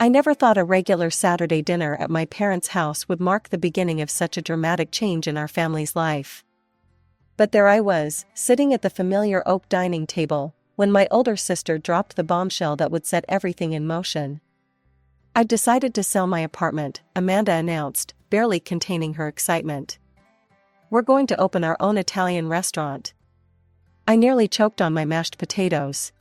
I never thought a regular Saturday dinner at my parents' house would mark the beginning of such a dramatic change in our family's life. But there I was, sitting at the familiar oak dining table, when my older sister dropped the bombshell that would set everything in motion. "I've decided to sell my apartment," Amanda announced, barely containing her excitement. "We're going to open our own Italian restaurant." I nearly choked on my mashed potatoes.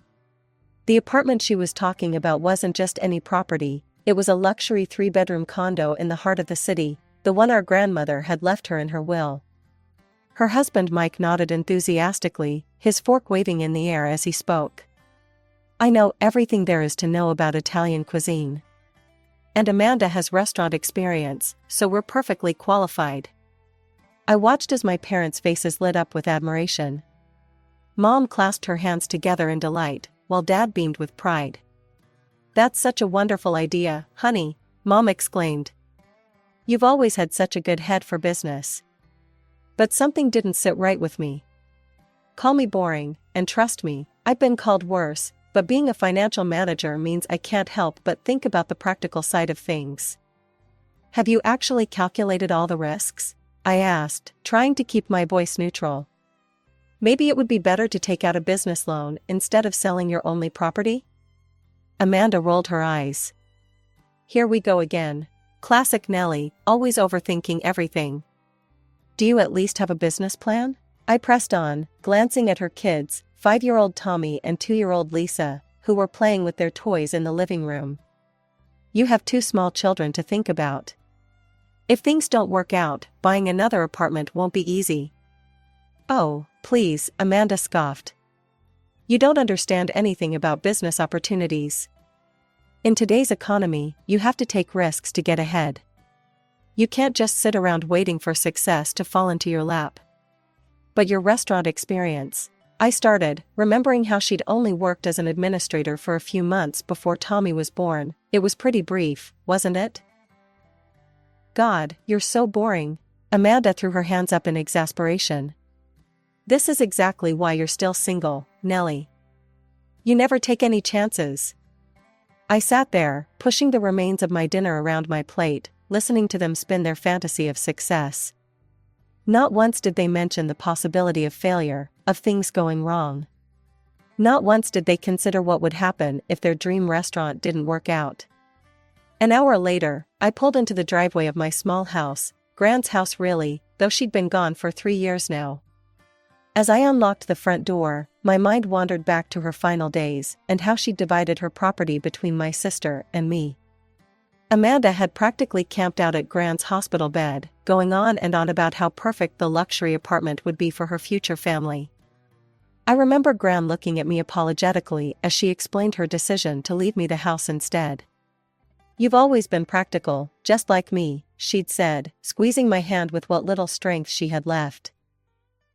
The apartment she was talking about wasn't just any property, it was a luxury 3-bedroom condo in the heart of the city, the one our grandmother had left her in her will. Her husband Mike nodded enthusiastically, his fork waving in the air as he spoke. "I know everything there is to know about Italian cuisine. And Amanda has restaurant experience, so we're perfectly qualified." I watched as my parents' faces lit up with admiration. Mom clasped her hands together in delight, while Dad beamed with pride. "That's such a wonderful idea, honey," Mom exclaimed. "You've always had such a good head for business." But something didn't sit right with me. Call me boring, and trust me, I've been called worse, but being a financial manager means I can't help but think about the practical side of things. "Have you actually calculated all the risks?" I asked, trying to keep my voice neutral. "Maybe it would be better to take out a business loan instead of selling your only property?" Amanda rolled her eyes. "Here we go again. Classic Nellie, always overthinking everything. Do you at least have a business plan?" I pressed on, glancing at her kids, 5-year-old Tommy and 2-year-old Lisa, who were playing with their toys in the living room. "You have 2 small children to think about. If things don't work out, buying another apartment won't be easy." "Oh, please," Amanda scoffed. "You don't understand anything about business opportunities. In today's economy, you have to take risks to get ahead. You can't just sit around waiting for success to fall into your lap." "But your restaurant experience," I started, remembering how she'd only worked as an administrator for a few months before Tommy was born. "It was pretty brief, wasn't it?" "God, you're so boring." Amanda threw her hands up in exasperation. "This is exactly why you're still single, Nellie. You never take any chances." I sat there, pushing the remains of my dinner around my plate, listening to them spin their fantasy of success. Not once did they mention the possibility of failure, of things going wrong. Not once did they consider what would happen if their dream restaurant didn't work out. An hour later, I pulled into the driveway of my small house, Grand's house really, though she'd been gone for 3 years now. As I unlocked the front door, my mind wandered back to her final days, and how she'd divided her property between my sister and me. Amanda had practically camped out at Grand's hospital bed, going on and on about how perfect the luxury apartment would be for her future family. I remember Gran looking at me apologetically as she explained her decision to leave me the house instead. "You've always been practical, just like me," she'd said, squeezing my hand with what little strength she had left.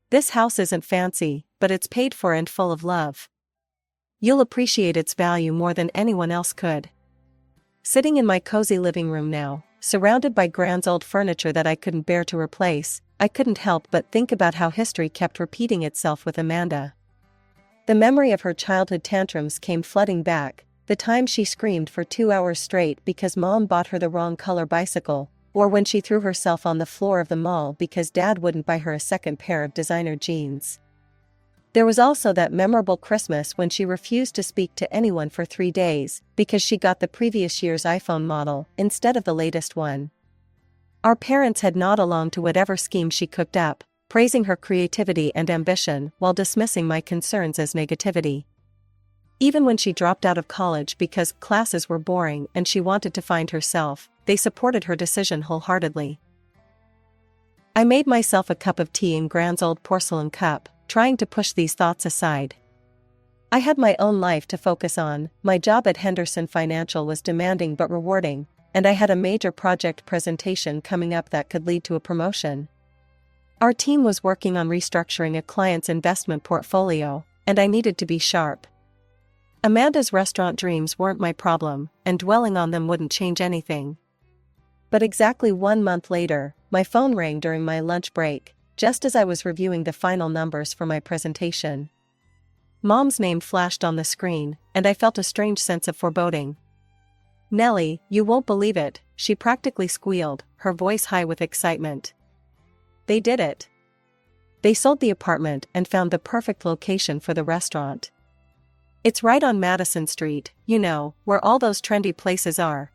"This house isn't fancy, but it's paid for and full of love. You'll appreciate its value more than anyone else could." Sitting in my cozy living room now, surrounded by Gran's old furniture that I couldn't bear to replace, I couldn't help but think about how history kept repeating itself with Amanda. The memory of her childhood tantrums came flooding back, the time she screamed for 2 hours straight because Mom bought her the wrong color bicycle, or when she threw herself on the floor of the mall because Dad wouldn't buy her a second pair of designer jeans. There was also that memorable Christmas when she refused to speak to anyone for 3 days, because she got the previous year's iPhone model instead of the latest one. Our parents had nod along to whatever scheme she cooked up, praising her creativity and ambition while dismissing my concerns as negativity. Even when she dropped out of college because classes were boring and she wanted to find herself, they supported her decision wholeheartedly. I made myself a cup of tea in Gran's old porcelain cup, trying to push these thoughts aside. I had my own life to focus on, my job at Henderson Financial was demanding but rewarding, and I had a major project presentation coming up that could lead to a promotion. Our team was working on restructuring a client's investment portfolio, and I needed to be sharp. Amanda's restaurant dreams weren't my problem, and dwelling on them wouldn't change anything. But exactly 1 month later, my phone rang during my lunch break, just as I was reviewing the final numbers for my presentation. Mom's name flashed on the screen, and I felt a strange sense of foreboding. Nellie, you won't believe it, she practically squealed, her voice high with excitement. They did it. They sold the apartment and found the perfect location for the restaurant. It's right on Madison Street, you know, where all those trendy places are.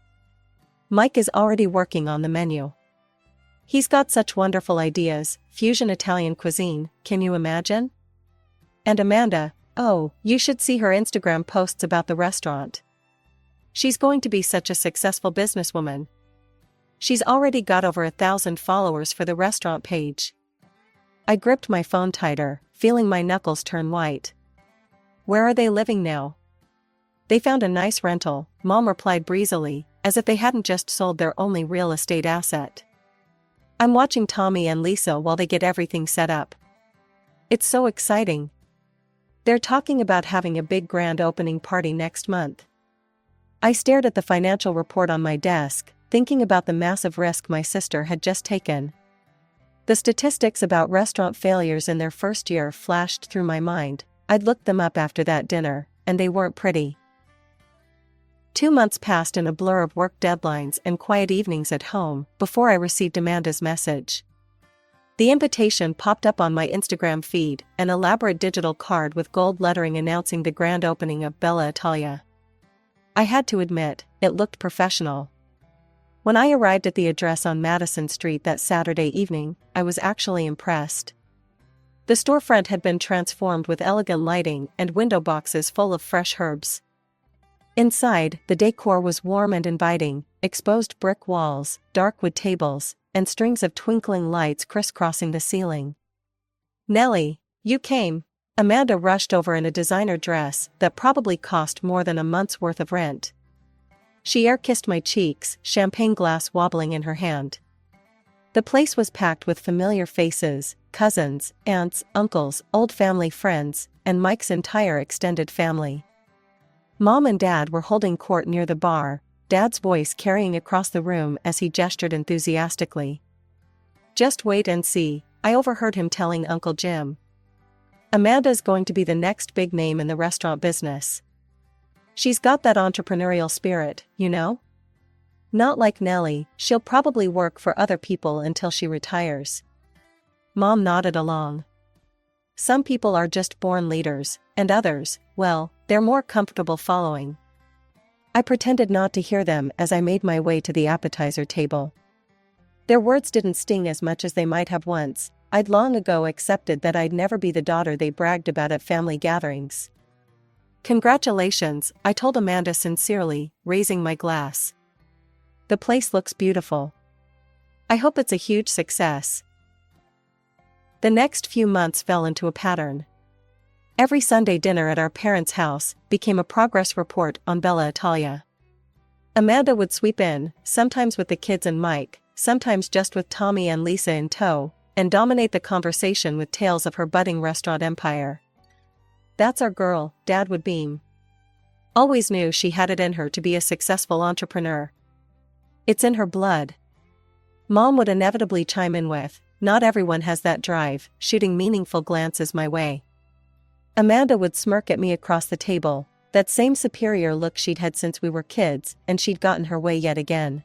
Mike is already working on the menu. He's got such wonderful ideas, fusion Italian cuisine, can you imagine? And Amanda, oh, you should see her Instagram posts about the restaurant. She's going to be such a successful businesswoman. She's already got over 1,000 followers for the restaurant page. I gripped my phone tighter, feeling my knuckles turn white. Where are they living now? They found a nice rental, Mom replied breezily, as if they hadn't just sold their only real estate asset. I'm watching Tommy and Lisa while they get everything set up. It's so exciting. They're talking about having a big grand opening party next month. I stared at the financial report on my desk, thinking about the massive risk my sister had just taken. The statistics about restaurant failures in their first year flashed through my mind. I'd looked them up after that dinner, and they weren't pretty. 2 months passed in a blur of work deadlines and quiet evenings at home before I received Amanda's message. The invitation popped up on my Instagram feed, an elaborate digital card with gold lettering announcing the grand opening of Bella Italia. I had to admit, it looked professional. When I arrived at the address on Madison Street that Saturday evening, I was actually impressed. The storefront had been transformed with elegant lighting and window boxes full of fresh herbs. Inside, the decor was warm and inviting, exposed brick walls, dark wood tables, and strings of twinkling lights crisscrossing the ceiling. Nellie, you came. Amanda rushed over in a designer dress that probably cost more than a month's worth of rent. She air-kissed my cheeks, champagne glass wobbling in her hand. The place was packed with familiar faces, cousins, aunts, uncles, old family friends, and Mike's entire extended family. Mom and Dad were holding court near the bar, Dad's voice carrying across the room as he gestured enthusiastically. Just wait and see, I overheard him telling Uncle Jim. Amanda's going to be the next big name in the restaurant business. She's got that entrepreneurial spirit, you know? Not like Nellie, she'll probably work for other people until she retires. Mom nodded along. Some people are just born leaders, and others, well, they're more comfortable following. I pretended not to hear them as I made my way to the appetizer table. Their words didn't sting as much as they might have once. I'd long ago accepted that I'd never be the daughter they bragged about at family gatherings. Congratulations, I told Amanda sincerely, raising my glass. The place looks beautiful. I hope it's a huge success. The next few months fell into a pattern. Every Sunday dinner at our parents' house became a progress report on Bella Italia. Amanda would sweep in, sometimes with the kids and Mike, sometimes just with Tommy and Lisa in tow, and dominate the conversation with tales of her budding restaurant empire. That's our girl, Dad would beam. Always knew she had it in her to be a successful entrepreneur. It's in her blood. Mom would inevitably chime in with, not everyone has that drive, shooting meaningful glances my way. Amanda would smirk at me across the table, that same superior look she'd had since we were kids, and she'd gotten her way yet again.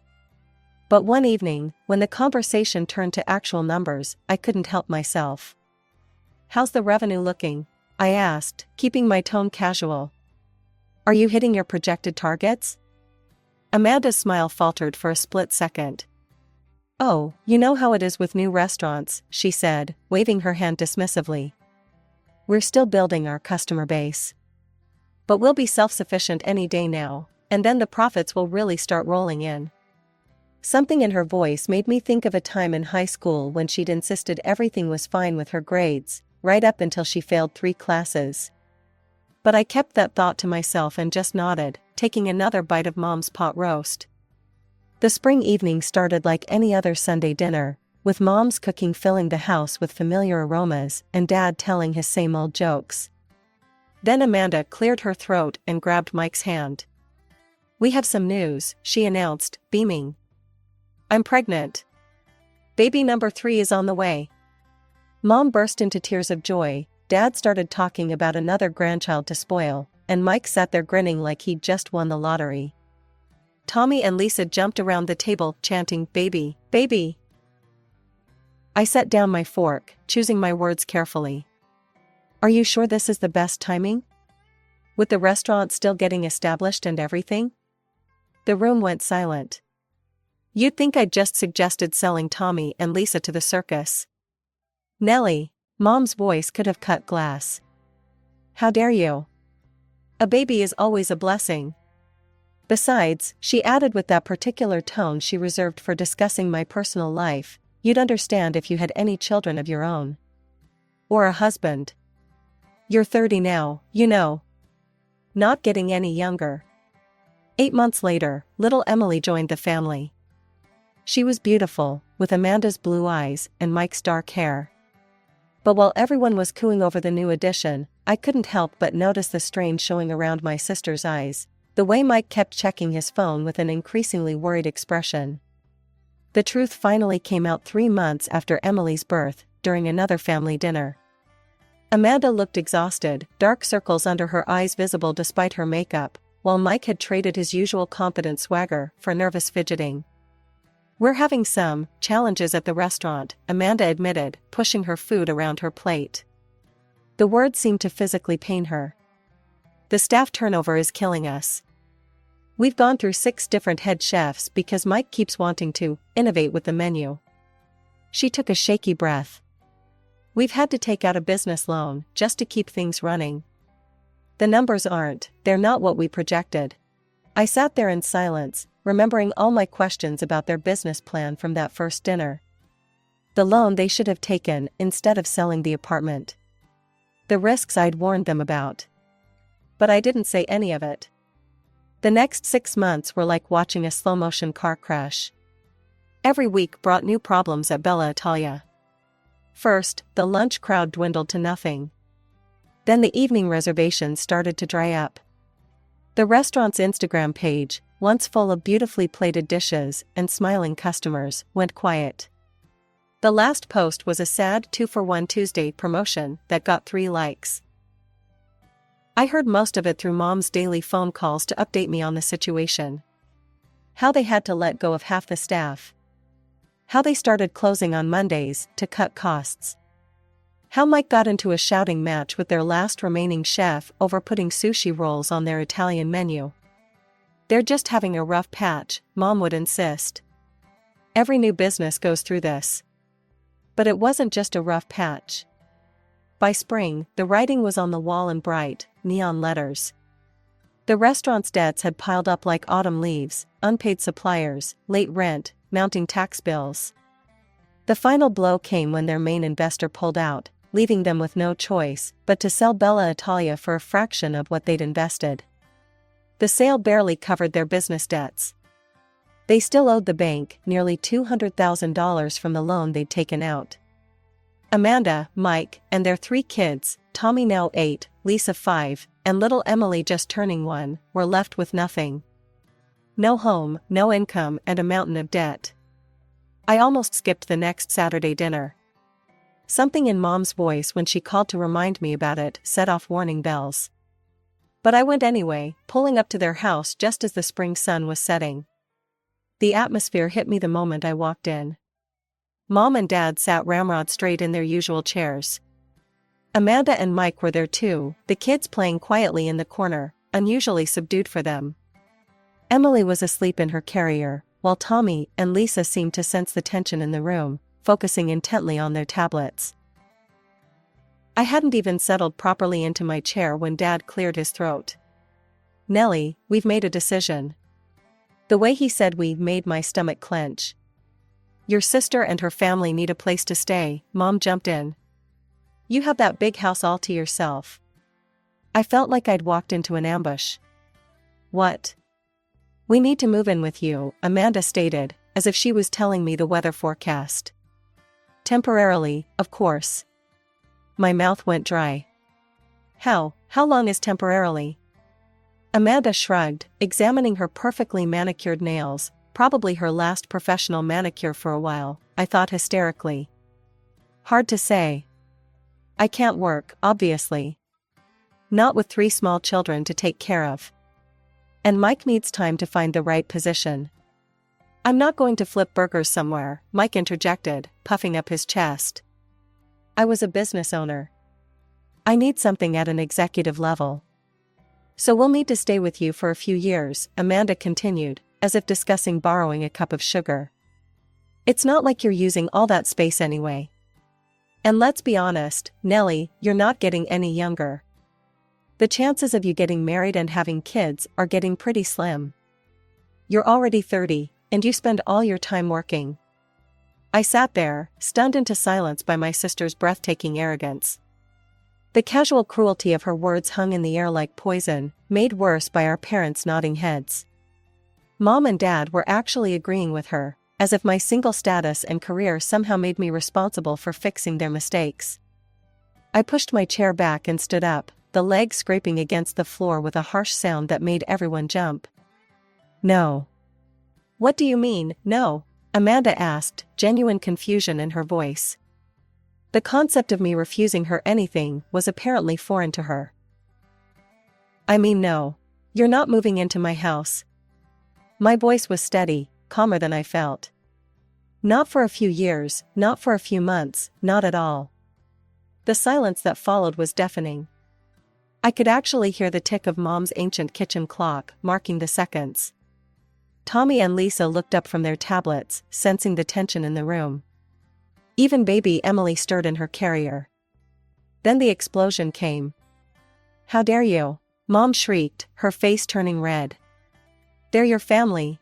But one evening, when the conversation turned to actual numbers, I couldn't help myself. How's the revenue looking? I asked, keeping my tone casual. Are you hitting your projected targets? Amanda's smile faltered for a split second. Oh, you know how it is with new restaurants, she said, waving her hand dismissively. We're still building our customer base. But we'll be self-sufficient any day now, and then the profits will really start rolling in. Something in her voice made me think of a time in high school when she'd insisted everything was fine with her grades, right up until she failed 3 classes. But I kept that thought to myself and just nodded, taking another bite of Mom's pot roast. The spring evening started like any other Sunday dinner, with Mom's cooking filling the house with familiar aromas and Dad telling his same old jokes. Then Amanda cleared her throat and grabbed Mike's hand. We have some news, she announced, beaming. I'm pregnant. Baby number 3 is on the way. Mom burst into tears of joy, Dad started talking about another grandchild to spoil, and Mike sat there grinning like he'd just won the lottery. Tommy and Lisa jumped around the table, chanting, "Baby, baby." I set down my fork, choosing my words carefully. "Are you sure this is the best timing? With the restaurant still getting established and everything?" The room went silent. You'd think I'd just suggested selling Tommy and Lisa to the circus. "Nellie," Mom's voice could have cut glass. "How dare you? A baby is always a blessing. Besides," she added with that particular tone she reserved for discussing my personal life, "you'd understand if you had any children of your own. Or a husband. You're 30 now, you know. Not getting any younger." 8 months later, little Emily joined the family. She was beautiful, with Amanda's blue eyes and Mike's dark hair. But while everyone was cooing over the new addition, I couldn't help but notice the strain showing around my sister's eyes, the way Mike kept checking his phone with an increasingly worried expression. The truth finally came out 3 months after Emily's birth, during another family dinner. Amanda looked exhausted, dark circles under her eyes visible despite her makeup, while Mike had traded his usual confident swagger for nervous fidgeting. "We're having some challenges at the restaurant," Amanda admitted, pushing her food around her plate. The words seemed to physically pain her. "The staff turnover is killing us. We've gone through 6 different head chefs because Mike keeps wanting to innovate with the menu." She took a shaky breath. "We've had to take out a business loan just to keep things running. The numbers they're not what we projected." I sat there in silence, remembering all my questions about their business plan from that first dinner. The loan they should have taken instead of selling the apartment. The risks I'd warned them about. But I didn't say any of it. The next 6 months were like watching a slow-motion car crash. Every week brought new problems at Bella Italia. First, the lunch crowd dwindled to nothing. Then the evening reservations started to dry up. The restaurant's Instagram page, once full of beautifully plated dishes and smiling customers, went quiet. The last post was a sad 2-for-1 Tuesday promotion that got 3 likes. I heard most of it through Mom's daily phone calls to update me on the situation. How they had to let go of half the staff. How they started closing on Mondays to cut costs. How Mike got into a shouting match with their last remaining chef over putting sushi rolls on their Italian menu. "They're just having a rough patch," Mom would insist. "Every new business goes through this." But it wasn't just a rough patch. By spring, the writing was on the wall in bright, neon letters. The restaurant's debts had piled up like autumn leaves: unpaid suppliers, late rent, mounting tax bills. The final blow came when their main investor pulled out, leaving them with no choice but to sell Bella Italia for a fraction of what they'd invested. The sale barely covered their business debts. They still owed the bank nearly $200,000 from the loan they'd taken out. Amanda, Mike, and their 3 kids, Tommy now 8, Lisa 5, and little Emily just turning 1, were left with nothing. No home, no income, and a mountain of debt. I almost skipped the next Saturday dinner. Something in Mom's voice when she called to remind me about it set off warning bells. But I went anyway, pulling up to their house just as the spring sun was setting. The atmosphere hit me the moment I walked in. Mom and Dad sat ramrod straight in their usual chairs. Amanda and Mike were there too, the kids playing quietly in the corner, unusually subdued for them. Emily was asleep in her carrier, while Tommy and Lisa seemed to sense the tension in the room, focusing intently on their tablets. I hadn't even settled properly into my chair when Dad cleared his throat. "Nellie, we've made a decision." The way he said "we" made my stomach clench. "Your sister and her family need a place to stay," Mom jumped in. "You have that big house all to yourself." I felt like I'd walked into an ambush. "What?" "We need to move in with you," Amanda stated, as if she was telling me the weather forecast. "Temporarily, of course." My mouth went dry. How long is temporarily?" Amanda shrugged, examining her perfectly manicured nails, probably her last professional manicure for a while, I thought hysterically. "Hard to say. I can't work, obviously. Not with 3 small children to take care of." And Mike needs time to find the right position. I'm not going to flip burgers somewhere, Mike interjected, puffing up his chest. I was a business owner. I need something at an executive level. So we'll need to stay with you for a few years, Amanda continued, as if discussing borrowing a cup of sugar. It's not like you're using all that space anyway. And let's be honest, Nellie, you're not getting any younger. The chances of you getting married and having kids are getting pretty slim. You're already 30, and you spend all your time working. I sat there, stunned into silence by my sister's breathtaking arrogance. The casual cruelty of her words hung in the air like poison, made worse by our parents' nodding heads. Mom and Dad were actually agreeing with her, as if my single status and career somehow made me responsible for fixing their mistakes. I pushed my chair back and stood up, the leg scraping against the floor with a harsh sound that made everyone jump. No. What do you mean, no? Amanda asked, genuine confusion in her voice. The concept of me refusing her anything was apparently foreign to her. I mean no. You're not moving into my house. My voice was steady, calmer than I felt. Not for a few years, not for a few months, not at all. The silence that followed was deafening. I could actually hear the tick of Mom's ancient kitchen clock, marking the seconds. Tommy and Lisa looked up from their tablets, sensing the tension in the room. Even baby Emily stirred in her carrier. Then the explosion came. How dare you? Mom shrieked, her face turning red. They're your family.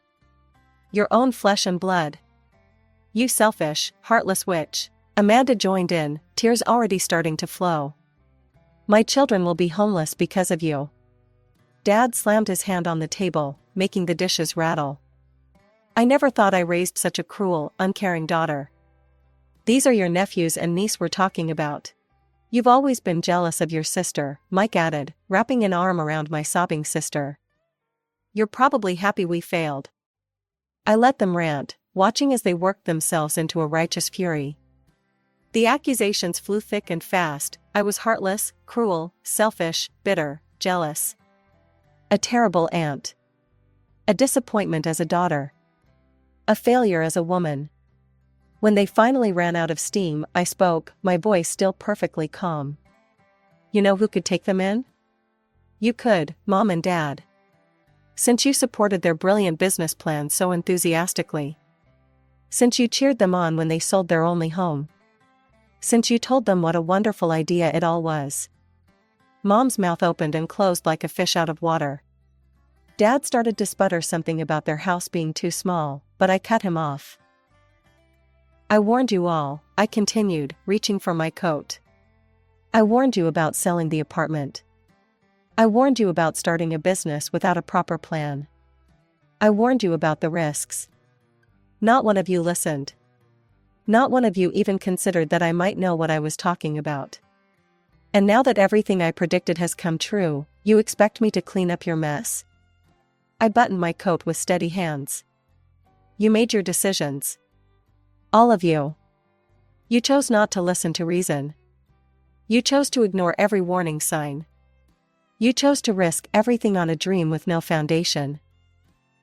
Your own flesh and blood. You selfish, heartless witch. Amanda joined in, tears already starting to flow. My children will be homeless because of you. Dad slammed his hand on the table, making the dishes rattle. I never thought I raised such a cruel, uncaring daughter. These are your nephews and niece we're talking about. You've always been jealous of your sister, Mike added, wrapping an arm around my sobbing sister. You're probably happy we failed. I let them rant, watching as they worked themselves into a righteous fury. The accusations flew thick and fast. I was heartless, cruel, selfish, bitter, jealous. A terrible aunt. A disappointment as a daughter. A failure as a woman. When they finally ran out of steam, I spoke, my voice still perfectly calm. You know who could take them in? You could, Mom and Dad. Since you supported their brilliant business plans so enthusiastically. Since you cheered them on when they sold their only home. Since you told them what a wonderful idea it all was. Mom's mouth opened and closed like a fish out of water. Dad started to sputter something about their house being too small, but I cut him off. I warned you all, I continued, reaching for my coat. I warned you about selling the apartment. I warned you about starting a business without a proper plan. I warned you about the risks. Not one of you listened. Not one of you even considered that I might know what I was talking about. And now that everything I predicted has come true, you expect me to clean up your mess? I buttoned my coat with steady hands. You made your decisions. All of you. You chose not to listen to reason. You chose to ignore every warning sign. You chose to risk everything on a dream with no foundation.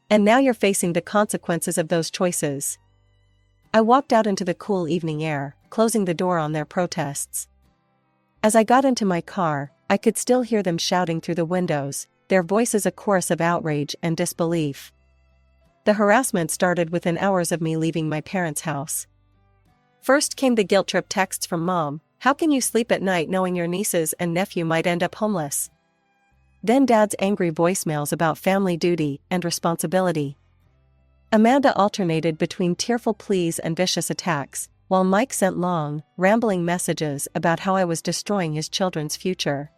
And now you're facing the consequences of those choices. I walked out into the cool evening air, closing the door on their protests. As I got into my car, I could still hear them shouting through the windows, their voices a chorus of outrage and disbelief. The harassment started within hours of me leaving my parents' house. First came the guilt trip texts from Mom, how can you sleep at night knowing your nieces and nephew might end up homeless? Then Dad's angry voicemails about family duty and responsibility. Amanda alternated between tearful pleas and vicious attacks, while Mike sent long, rambling messages about how I was destroying his children's future.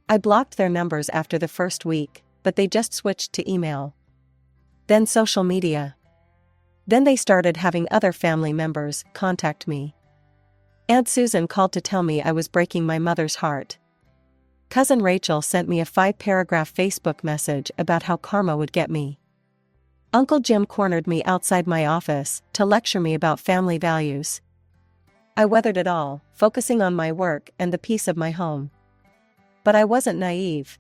I blocked their numbers after the first week, but they just switched to email. Then social media. Then they started having other family members contact me. Aunt Susan called to tell me I was breaking my mother's heart. Cousin Rachel sent me a 5-paragraph Facebook message about how karma would get me. Uncle Jim cornered me outside my office to lecture me about family values. I weathered it all, focusing on my work and the peace of my home. But I wasn't naive.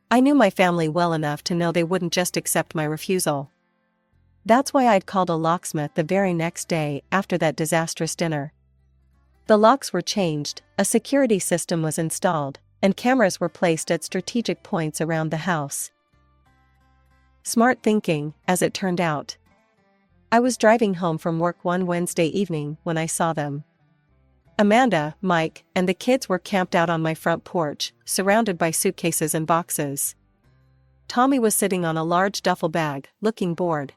I knew my family well enough to know they wouldn't just accept my refusal. That's why I'd called a locksmith the very next day after that disastrous dinner. The locks were changed, a security system was installed, and cameras were placed at strategic points around the house. Smart thinking, as it turned out. I was driving home from work one Wednesday evening when I saw them. Amanda, Mike, and the kids were camped out on my front porch, surrounded by suitcases and boxes. Tommy was sitting on a large duffel bag, looking bored.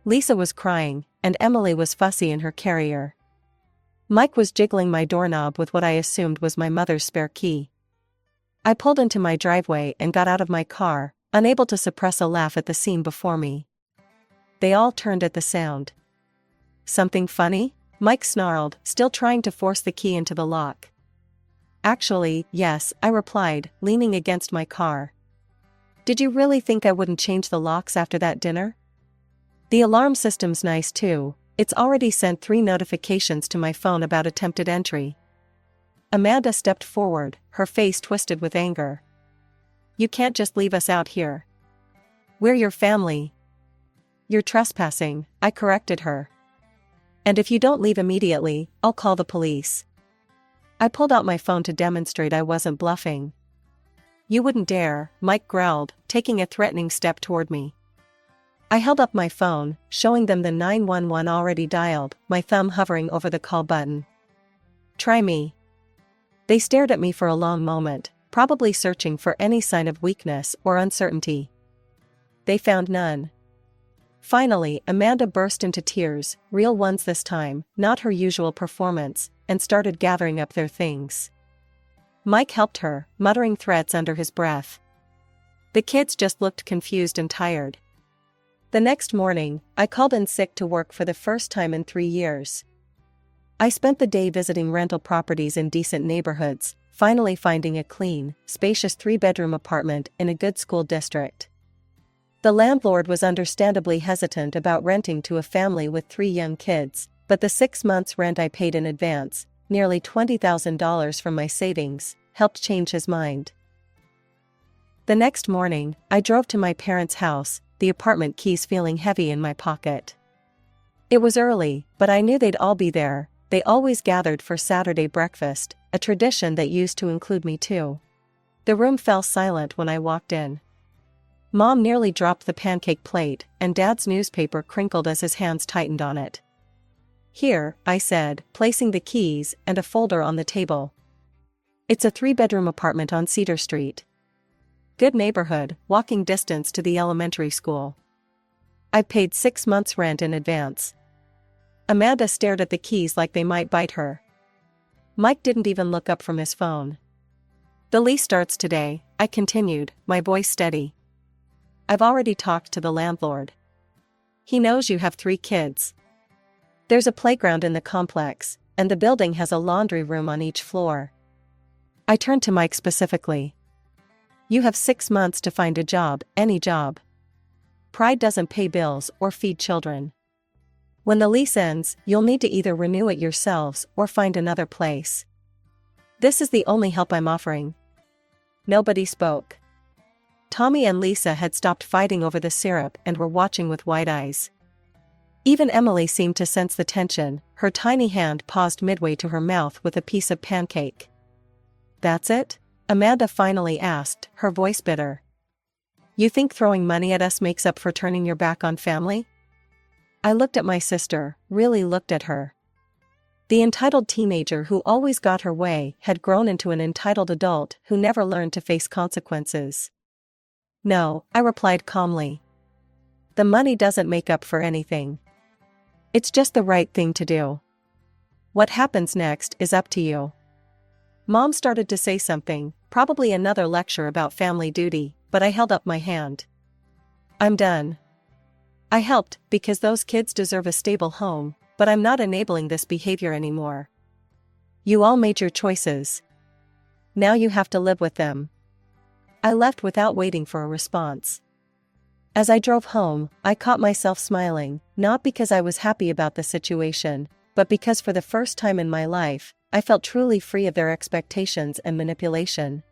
Lisa was crying, and Emily was fussy in her carrier. Mike was jiggling my doorknob with what I assumed was my mother's spare key. I pulled into my driveway and got out of my car, unable to suppress a laugh at the scene before me. They all turned at the sound. "Something funny?" Mike snarled, still trying to force the key into the lock. "Actually, yes," I replied, leaning against my car. "Did you really think I wouldn't change the locks after that dinner? The alarm system's nice too, it's already sent 3 notifications to my phone about attempted entry." Amanda stepped forward, her face twisted with anger. "You can't just leave us out here. We're your family." "You're trespassing," I corrected her. "And if you don't leave immediately, I'll call the police." I pulled out my phone to demonstrate I wasn't bluffing. "You wouldn't dare," Mike growled, taking a threatening step toward me. I held up my phone, showing them the 911 already dialed, my thumb hovering over the call button. "Try me." They stared at me for a long moment, probably searching for any sign of weakness or uncertainty. They found none. Finally, Amanda burst into tears, real ones this time, not her usual performance, and started gathering up their things. Mike helped her, muttering threats under his breath. The kids just looked confused and tired. The next morning, I called in sick to work for the first time in 3 years. I spent the day visiting rental properties in decent neighborhoods, finally finding a clean, spacious 3-bedroom apartment in a good school district. The landlord was understandably hesitant about renting to a family with 3 young kids, but the 6 months' rent I paid in advance, nearly $20,000 from my savings, helped change his mind. The next morning, I drove to my parents' house, the apartment keys feeling heavy in my pocket. It was early, but I knew they'd all be there. They always gathered for Saturday breakfast, a tradition that used to include me too. The room fell silent when I walked in. Mom nearly dropped the pancake plate, and Dad's newspaper crinkled as his hands tightened on it. "Here," I said, placing the keys and a folder on the table. "It's a 3-bedroom apartment on Cedar Street. Good neighborhood, walking distance to the elementary school. I paid 6 months' rent in advance." Amanda stared at the keys like they might bite her. Mike didn't even look up from his phone. "The lease starts today," I continued, my voice steady. "I've already talked to the landlord. He knows you have 3 kids. There's a playground in the complex, and the building has a laundry room on each floor." I turned to Mike specifically. "You have 6 months to find a job, any job. Pride doesn't pay bills or feed children. When the lease ends, you'll need to either renew it yourselves or find another place. This is the only help I'm offering." Nobody spoke. Tommy and Lisa had stopped fighting over the syrup and were watching with wide eyes. Even Emily seemed to sense the tension, her tiny hand paused midway to her mouth with a piece of pancake. "That's it?" Amanda finally asked, her voice bitter. "You think throwing money at us makes up for turning your back on family?" I looked at my sister, really looked at her. The entitled teenager who always got her way had grown into an entitled adult who never learned to face consequences. "No," I replied calmly. "The money doesn't make up for anything. It's just the right thing to do. What happens next is up to you." Mom started to say something, probably another lecture about family duty, but I held up my hand. "I'm done. I helped because those kids deserve a stable home, but I'm not enabling this behavior anymore. You all made your choices. Now you have to live with them." I left without waiting for a response. As I drove home, I caught myself smiling, not because I was happy about the situation, but because for the first time in my life, I felt truly free of their expectations and manipulation.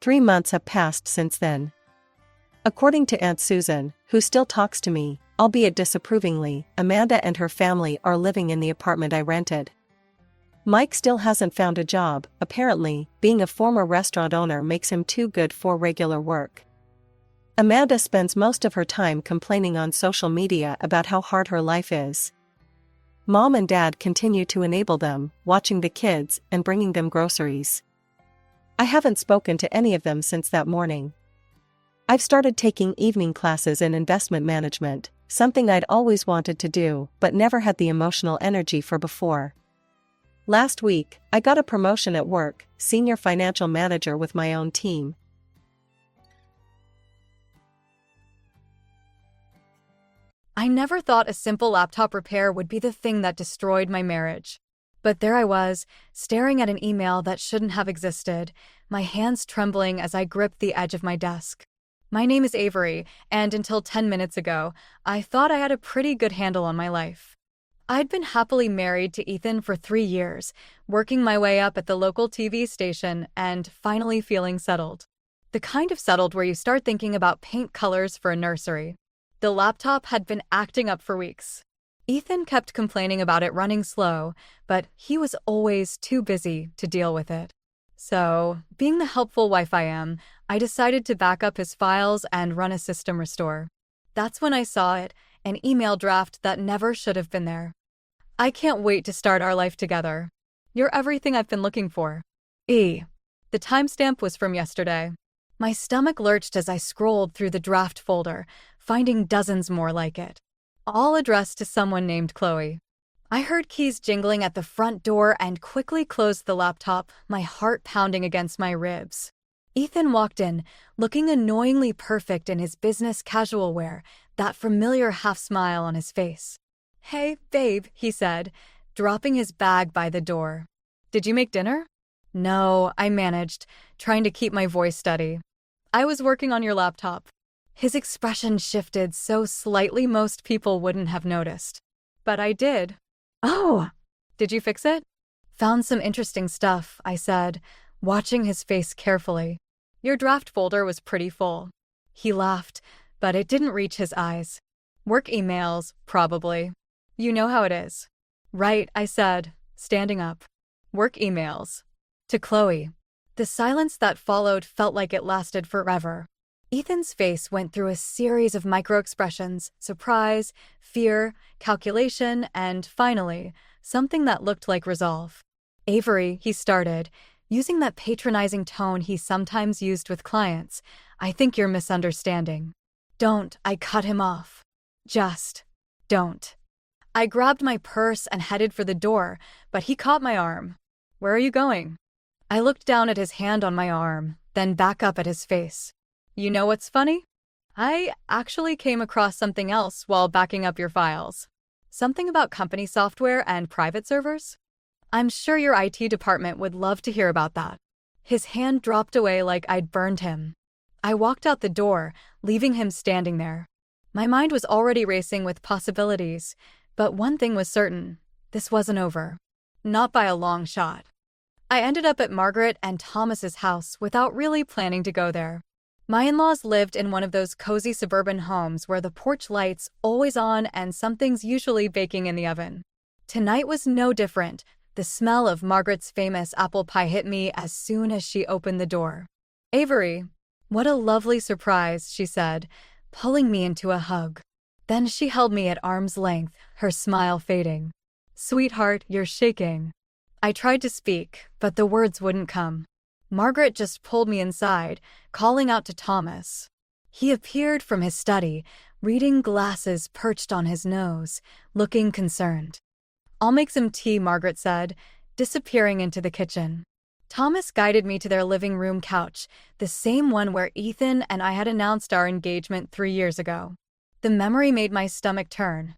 3 months have passed since then. According to Aunt Susan, who still talks to me, albeit disapprovingly, Amanda and her family are living in the apartment I rented. Mike still hasn't found a job. Apparently, being a former restaurant owner makes him too good for regular work. Amanda spends most of her time complaining on social media about how hard her life is. Mom and Dad continue to enable them, watching the kids and bringing them groceries. I haven't spoken to any of them since that morning. I've started taking evening classes in investment management, something I'd always wanted to do but never had the emotional energy for before. Last week, I got a promotion at work, senior financial manager with my own team. I never thought a simple laptop repair would be the thing that destroyed my marriage. But there I was, staring at an email that shouldn't have existed, my hands trembling as I gripped the edge of my desk. My name is Avery, and until 10 minutes ago, I thought I had a pretty good handle on my life. I'd been happily married to Ethan for 3 years, working my way up at the local TV station and finally feeling settled. The kind of settled where you start thinking about paint colors for a nursery. The laptop had been acting up for weeks. Ethan kept complaining about it running slow, but he was always too busy to deal with it. So, being the helpful wife I am, I decided to back up his files and run a system restore. That's when I saw it, an email draft that never should have been there. I can't wait to start our life together. You're everything I've been looking for. E. The timestamp was from yesterday. My stomach lurched as I scrolled through the draft folder, finding dozens more like it, all addressed to someone named Chloe. I heard keys jingling at the front door and quickly closed the laptop, my heart pounding against my ribs. Ethan walked in, looking annoyingly perfect in his business casual wear, that familiar half-smile on his face. "Hey, babe," he said, dropping his bag by the door. "Did you make dinner?" "No," I managed, trying to keep my voice steady. "I was working on your laptop." His expression shifted so slightly most people wouldn't have noticed. But I did. "Oh, did you fix it?" "Found some interesting stuff," I said, watching his face carefully. "Your draft folder was pretty full." He laughed, but it didn't reach his eyes. "Work emails, probably. You know how it is." "Right," I said, standing up. "Work emails." To Chloe. The silence that followed felt like it lasted forever. Ethan's face went through a series of micro-expressions: surprise, fear, calculation, and finally, something that looked like resolve. "Avery," he started, using that patronizing tone he sometimes used with clients, "I think you're misunderstanding." "Don't," I cut him off. "Just don't." I grabbed my purse and headed for the door, but he caught my arm. "Where are you going?" I looked down at his hand on my arm, then back up at his face. "You know what's funny? I actually came across something else while backing up your files. Something about company software and private servers? I'm sure your IT department would love to hear about that." His hand dropped away like I'd burned him. I walked out the door, leaving him standing there. My mind was already racing with possibilities, but one thing was certain: this wasn't over. Not by a long shot. I ended up at Margaret and Thomas's house without really planning to go there. My in-laws lived in one of those cozy suburban homes where the porch light's always on and something's usually baking in the oven. Tonight was no different. The smell of Margaret's famous apple pie hit me as soon as she opened the door. "Avery, what a lovely surprise," she said, pulling me into a hug. Then she held me at arm's length, her smile fading. "Sweetheart, you're shaking." I tried to speak, but the words wouldn't come. Margaret just pulled me inside, calling out to Thomas. He appeared from his study, reading glasses perched on his nose, looking concerned. "I'll make some tea," Margaret said, disappearing into the kitchen. Thomas guided me to their living room couch, the same one where Ethan and I had announced our engagement 3 years ago. The memory made my stomach turn.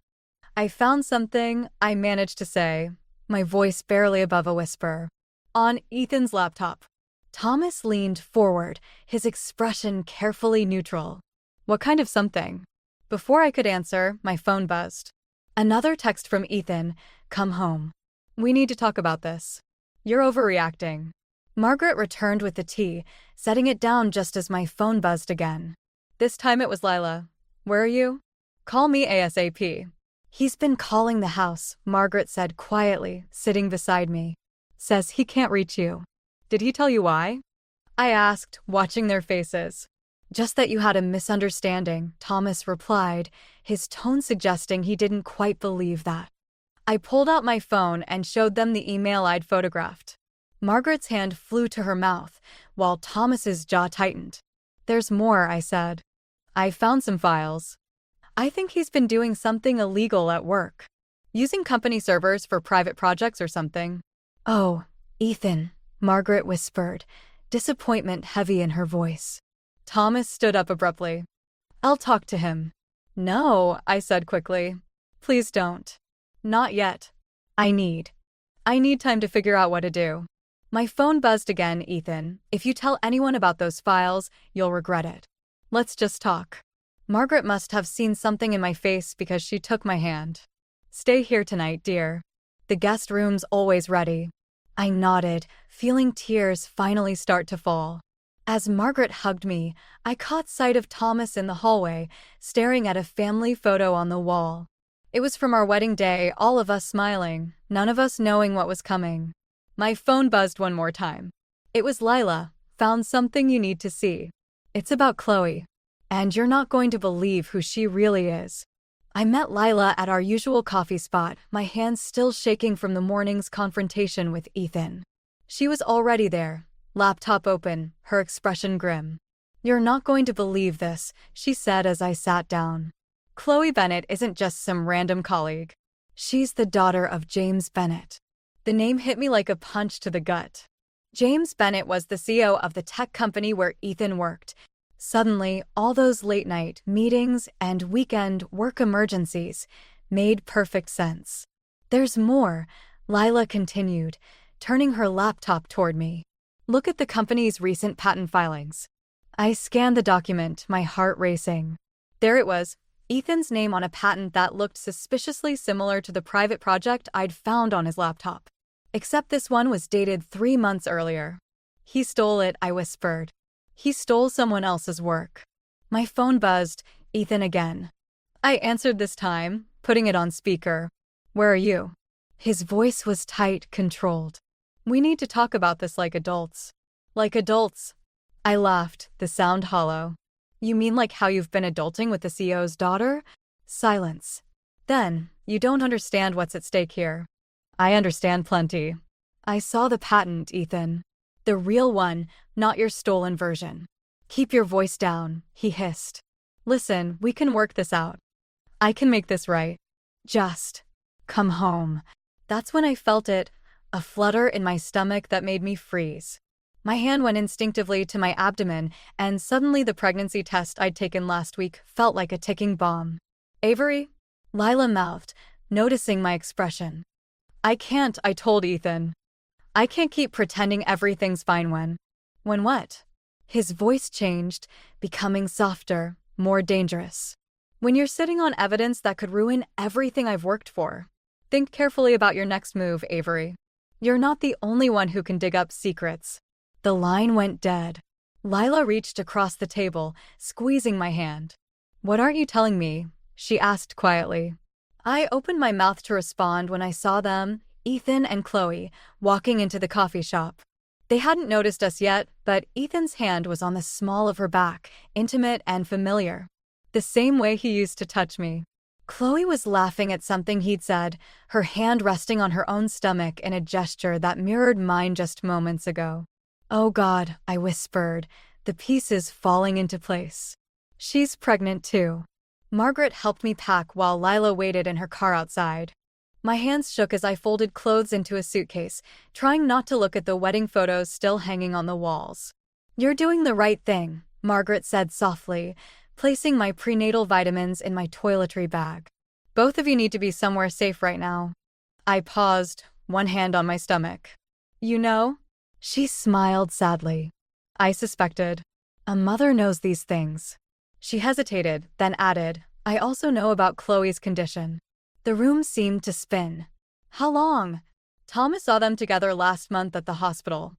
"I found something," I managed to say, my voice barely above a whisper, "on Ethan's laptop." Thomas leaned forward, his expression carefully neutral. "What kind of something?" Before I could answer, my phone buzzed. Another text from Ethan: "Come home. We need to talk about this. You're overreacting." Margaret returned with the tea, setting it down just as my phone buzzed again. This time it was Lila. Where are you? Call me ASAP. He's been calling the house, Margaret said quietly, sitting beside me. Says he can't reach you. Did he tell you why? I asked, watching their faces. Just that you had a misunderstanding, Thomas replied, his tone suggesting he didn't quite believe that. I pulled out my phone and showed them the email I'd photographed. Margaret's hand flew to her mouth, while Thomas's jaw tightened. There's more, I said. I found some files. I think he's been doing something illegal at work. Using company servers for private projects or something. Oh, Ethan, Margaret whispered, disappointment heavy in her voice. Thomas stood up abruptly. I'll talk to him. No, I said quickly. Please don't. Not yet. I need time to figure out what to do. My phone buzzed again, Ethan. If you tell anyone about those files, you'll regret it. Let's just talk. Margaret must have seen something in my face because she took my hand. Stay here tonight, dear. The guest room's always ready. I nodded, feeling tears finally start to fall. As Margaret hugged me, I caught sight of Thomas in the hallway, staring at a family photo on the wall. It was from our wedding day, all of us smiling, none of us knowing what was coming. My phone buzzed one more time. It was Lila. Found something you need to see. It's about Chloe. And you're not going to believe who she really is. I met Lila at our usual coffee spot, my hands still shaking from the morning's confrontation with Ethan. She was already there, laptop open, her expression grim. You're not going to believe this, she said as I sat down. Chloe Bennett isn't just some random colleague. She's the daughter of James Bennett. The name hit me like a punch to the gut. James Bennett was the CEO of the tech company where Ethan worked. Suddenly, all those late-night meetings and weekend work emergencies made perfect sense. There's more, Lila continued, turning her laptop toward me. Look at the company's recent patent filings. I scanned the document, my heart racing. There it was, Ethan's name on a patent that looked suspiciously similar to the private project I'd found on his laptop. Except this one was dated 3 months earlier. He stole it, I whispered. He stole someone else's work. My phone buzzed, Ethan again. I answered this time, putting it on speaker. Where are you? His voice was tight, controlled. We need to talk about this like adults. Like adults. I laughed, the sound hollow. You mean like how you've been adulting with the CEO's daughter? Silence. Then, you don't understand what's at stake here. I understand plenty. I saw the patent, Ethan. The real one, not your stolen version. Keep your voice down, he hissed. Listen, we can work this out. I can make this right. Just come home. That's when I felt it, a flutter in my stomach that made me freeze. My hand went instinctively to my abdomen, and suddenly the pregnancy test I'd taken last week felt like a ticking bomb. Avery? Lila mouthed, noticing my expression. I can't, I told Ethan. I can't keep pretending everything's fine when what? His voice changed, becoming softer, more dangerous. When you're sitting on evidence that could ruin everything I've worked for. Think carefully about your next move, Avery. You're not the only one who can dig up secrets. The line went dead. Lila reached across the table, squeezing my hand. What aren't you telling me? She asked quietly. I opened my mouth to respond when I saw them, Ethan and Chloe, walking into the coffee shop. They hadn't noticed us yet, but Ethan's hand was on the small of her back, intimate and familiar. The same way he used to touch me. Chloe was laughing at something he'd said, her hand resting on her own stomach in a gesture that mirrored mine just moments ago. Oh God, I whispered, the pieces falling into place. She's pregnant too. Margaret helped me pack while Lila waited in her car outside. My hands shook as I folded clothes into a suitcase, trying not to look at the wedding photos still hanging on the walls. You're doing the right thing, Margaret said softly, placing my prenatal vitamins in my toiletry bag. Both of you need to be somewhere safe right now. I paused, one hand on my stomach. You know? She smiled sadly. I suspected. A mother knows these things. She hesitated, then added, I also know about Chloe's condition. The room seemed to spin. How long? Thomas saw them together last month at the hospital.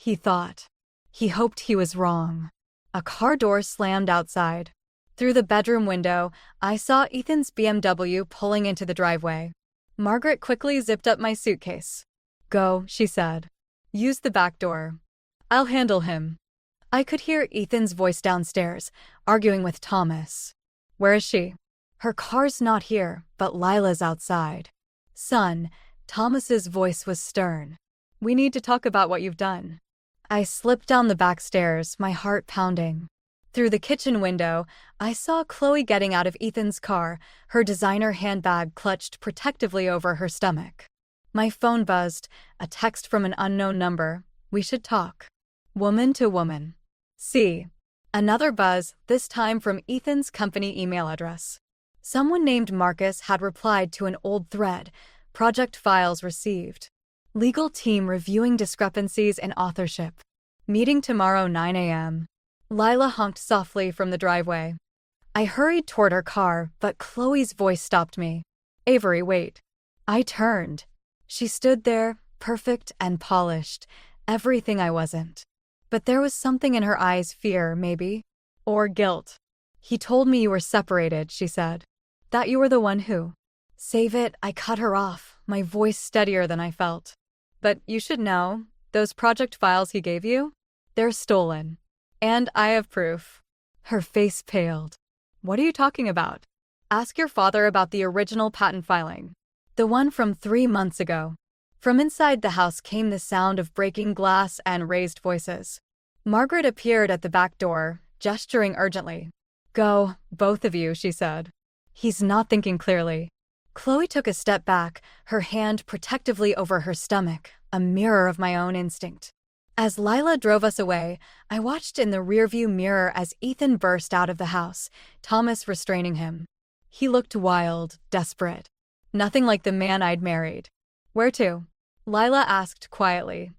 He thought. He hoped he was wrong. A car door slammed outside. Through the bedroom window, I saw Ethan's BMW pulling into the driveway. Margaret quickly zipped up my suitcase. "Go," she said. "Use the back door. I'll handle him." I could hear Ethan's voice downstairs, arguing with Thomas. "Where is she?" "Her car's not here, but Lila's outside." "Son," Thomas's voice was stern. "We need to talk about what you've done." I slipped down the back stairs, my heart pounding. Through the kitchen window, I saw Chloe getting out of Ethan's car, her designer handbag clutched protectively over her stomach. My phone buzzed, a text from an unknown number. "We should talk." Woman to woman. See. Another buzz, this time from Ethan's company email address. Someone named Marcus had replied to an old thread. Project files received. Legal team reviewing discrepancies in authorship. Meeting tomorrow 9 a.m. Lila honked softly from the driveway. I hurried toward her car, but Chloe's voice stopped me. "Avery, wait." I turned. She stood there, perfect and polished, everything I wasn't. But there was something in her eyes, fear, maybe, or guilt. "He told me you were separated," she said. "That you were the one who—" "Save it," I cut her off, my voice steadier than I felt. "But you should know, those project files he gave you? They're stolen. And I have proof." Her face paled. "What are you talking about?" "Ask your father about the original patent filing. The one from 3 months ago." From inside the house came the sound of breaking glass and raised voices. Margaret appeared at the back door, gesturing urgently. "Go, both of you," she said. "He's not thinking clearly." Chloe took a step back, her hand protectively over her stomach, a mirror of my own instinct. As Lila drove us away, I watched in the rearview mirror as Ethan burst out of the house, Thomas restraining him. He looked wild, desperate. Nothing like the man I'd married. "Where to?" Lila asked quietly.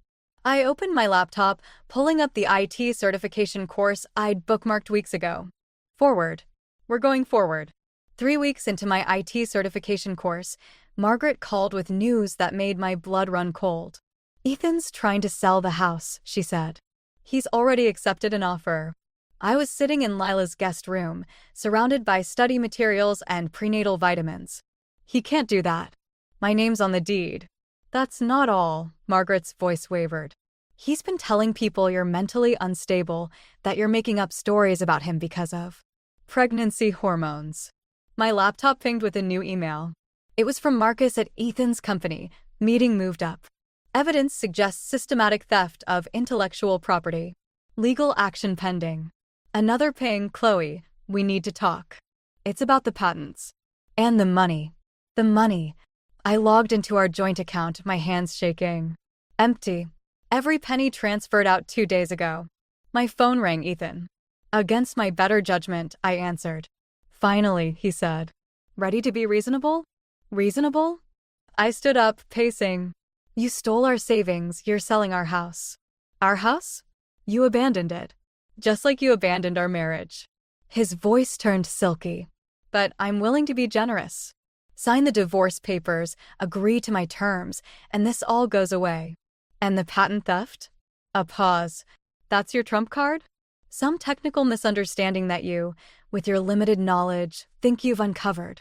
I opened my laptop, pulling up the IT certification course I'd bookmarked weeks ago. "Forward. We're going forward." 3 weeks into my IT certification course, Margaret called with news that made my blood run cold. "Ethan's trying to sell the house," she said. "He's already accepted an offer." I was sitting in Lila's guest room, surrounded by study materials and prenatal vitamins. "He can't do that. My name's on the deed." "That's not all," Margaret's voice wavered. "He's been telling people you're mentally unstable, that you're making up stories about him because of pregnancy hormones." My laptop pinged with a new email. It was from Marcus at Ethan's company. Meeting moved up. Evidence suggests systematic theft of intellectual property. Legal action pending. Another ping, "Chloe, we need to talk." It's about the patents. And the money. The money. I logged into our joint account, my hands shaking. Empty. Every penny transferred out 2 days ago. My phone rang, Ethan. Against my better judgment, I answered. "Finally," he said. "Ready to be reasonable?" "Reasonable?" I stood up, pacing. "You stole our savings, you're selling our house." "Our house?" "You abandoned it. Just like you abandoned our marriage." His voice turned silky. "But I'm willing to be generous. Sign the divorce papers, agree to my terms, and this all goes away." "And the patent theft?" A pause. "That's your trump card?" "Some technical misunderstanding that you, with your limited knowledge, think you've uncovered."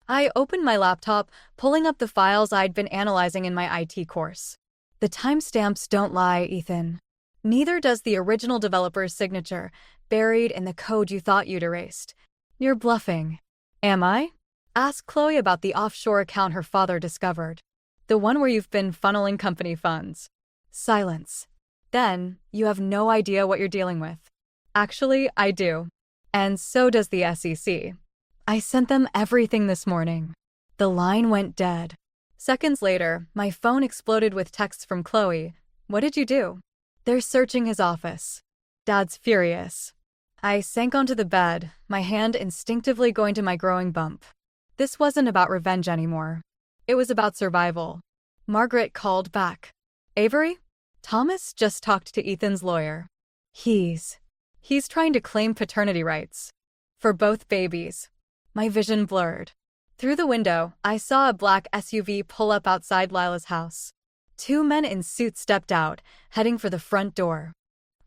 I opened my laptop, pulling up the files I'd been analyzing in my IT course. "The timestamps don't lie, Ethan. Neither does the original developer's signature, buried in the code you thought you'd erased. You're bluffing." "Am I?" "Ask Chloe about the offshore account her father discovered. The one where you've been funneling company funds." Silence. "Then, you have no idea what you're dealing with." "Actually, I do. And so does the SEC. I sent them everything this morning." The line went dead. Seconds later, my phone exploded with texts from Chloe. "What did you do?" "They're searching his office." Dad's furious. I sank onto the bed, my hand instinctively going to my growing bump. This wasn't about revenge anymore. It was about survival. Margaret called back. "Avery? Thomas just talked to Ethan's lawyer. He's trying to claim paternity rights. For both babies." My vision blurred. Through the window, I saw a black SUV pull up outside Lila's house. Two men in suits stepped out, heading for the front door.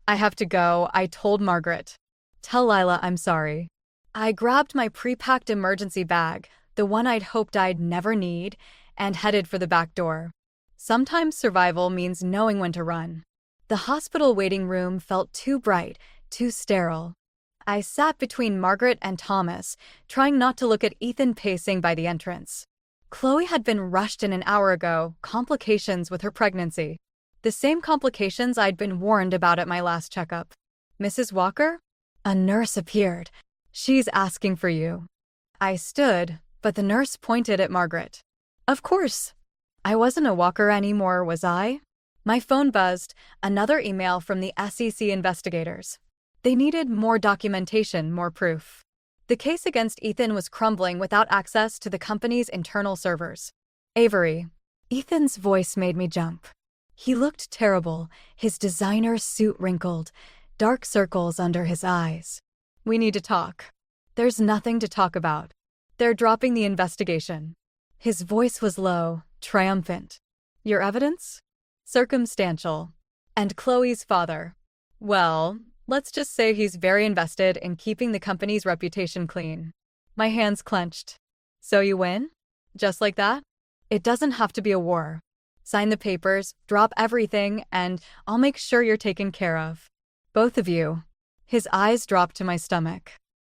"I have to go," I told Margaret. "Tell Lila I'm sorry." I grabbed my pre-packed emergency bag, the one I'd hoped I'd never need, and headed for the back door. Sometimes survival means knowing when to run. The hospital waiting room felt too bright, too sterile. I sat between Margaret and Thomas, trying not to look at Ethan pacing by the entrance. Chloe had been rushed in an hour ago, complications with her pregnancy. The same complications I'd been warned about at my last checkup. "Mrs. Walker?" A nurse appeared. "She's asking for you." I stood, but the nurse pointed at Margaret. Of course. I wasn't a Walker anymore, was I? My phone buzzed, another email from the SEC investigators. They needed more documentation, more proof. The case against Ethan was crumbling without access to the company's internal servers. "Avery." Ethan's voice made me jump. He looked terrible, his designer suit wrinkled, dark circles under his eyes. "We need to talk." "There's nothing to talk about. They're dropping the investigation." His voice was low, triumphant. "Your evidence?" "Circumstantial." "And Chloe's father?" "Well, let's just say he's very invested in keeping the company's reputation clean." My hands clenched. "So you win? Just like that?" "It doesn't have to be a war. Sign the papers, drop everything, and I'll make sure you're taken care of. Both of you." His eyes dropped to my stomach.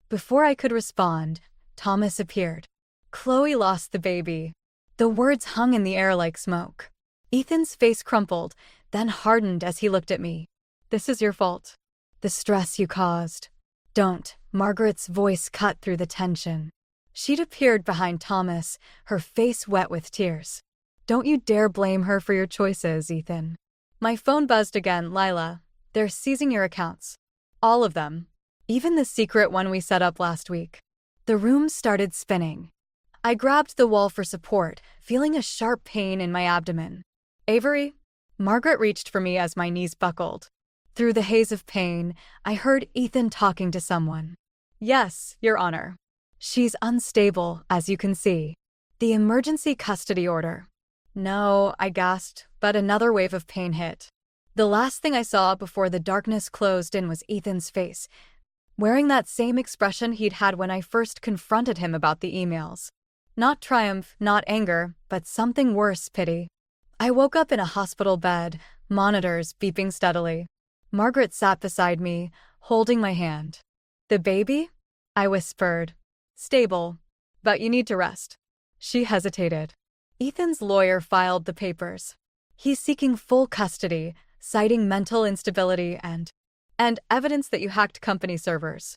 Before I could respond, Thomas appeared. "Chloe lost the baby." The words hung in the air like smoke. Ethan's face crumpled, then hardened as he looked at me. "This is your fault. The stress you caused." "Don't." Margaret's voice cut through the tension. She'd appeared behind Thomas, her face wet with tears. "Don't you dare blame her for your choices, Ethan." My phone buzzed again. "Lila, they're seizing your accounts. All of them. Even the secret one we set up last week." The room started spinning. I grabbed the wall for support, feeling a sharp pain in my abdomen. "Avery?" Margaret reached for me as my knees buckled. Through the haze of pain, I heard Ethan talking to someone. "Yes, Your Honor. She's unstable, as you can see. The emergency custody order." "No," I gasped, but another wave of pain hit. The last thing I saw before the darkness closed in was Ethan's face, wearing that same expression he'd had when I first confronted him about the emails. Not triumph, not anger, but something worse, pity. I woke up in a hospital bed, monitors beeping steadily. Margaret sat beside me, holding my hand. "The baby?" I whispered. "Stable, but you need to rest." She hesitated. Ethan's lawyer filed the papers. He's seeking full custody, citing mental instability and evidence that you hacked company servers.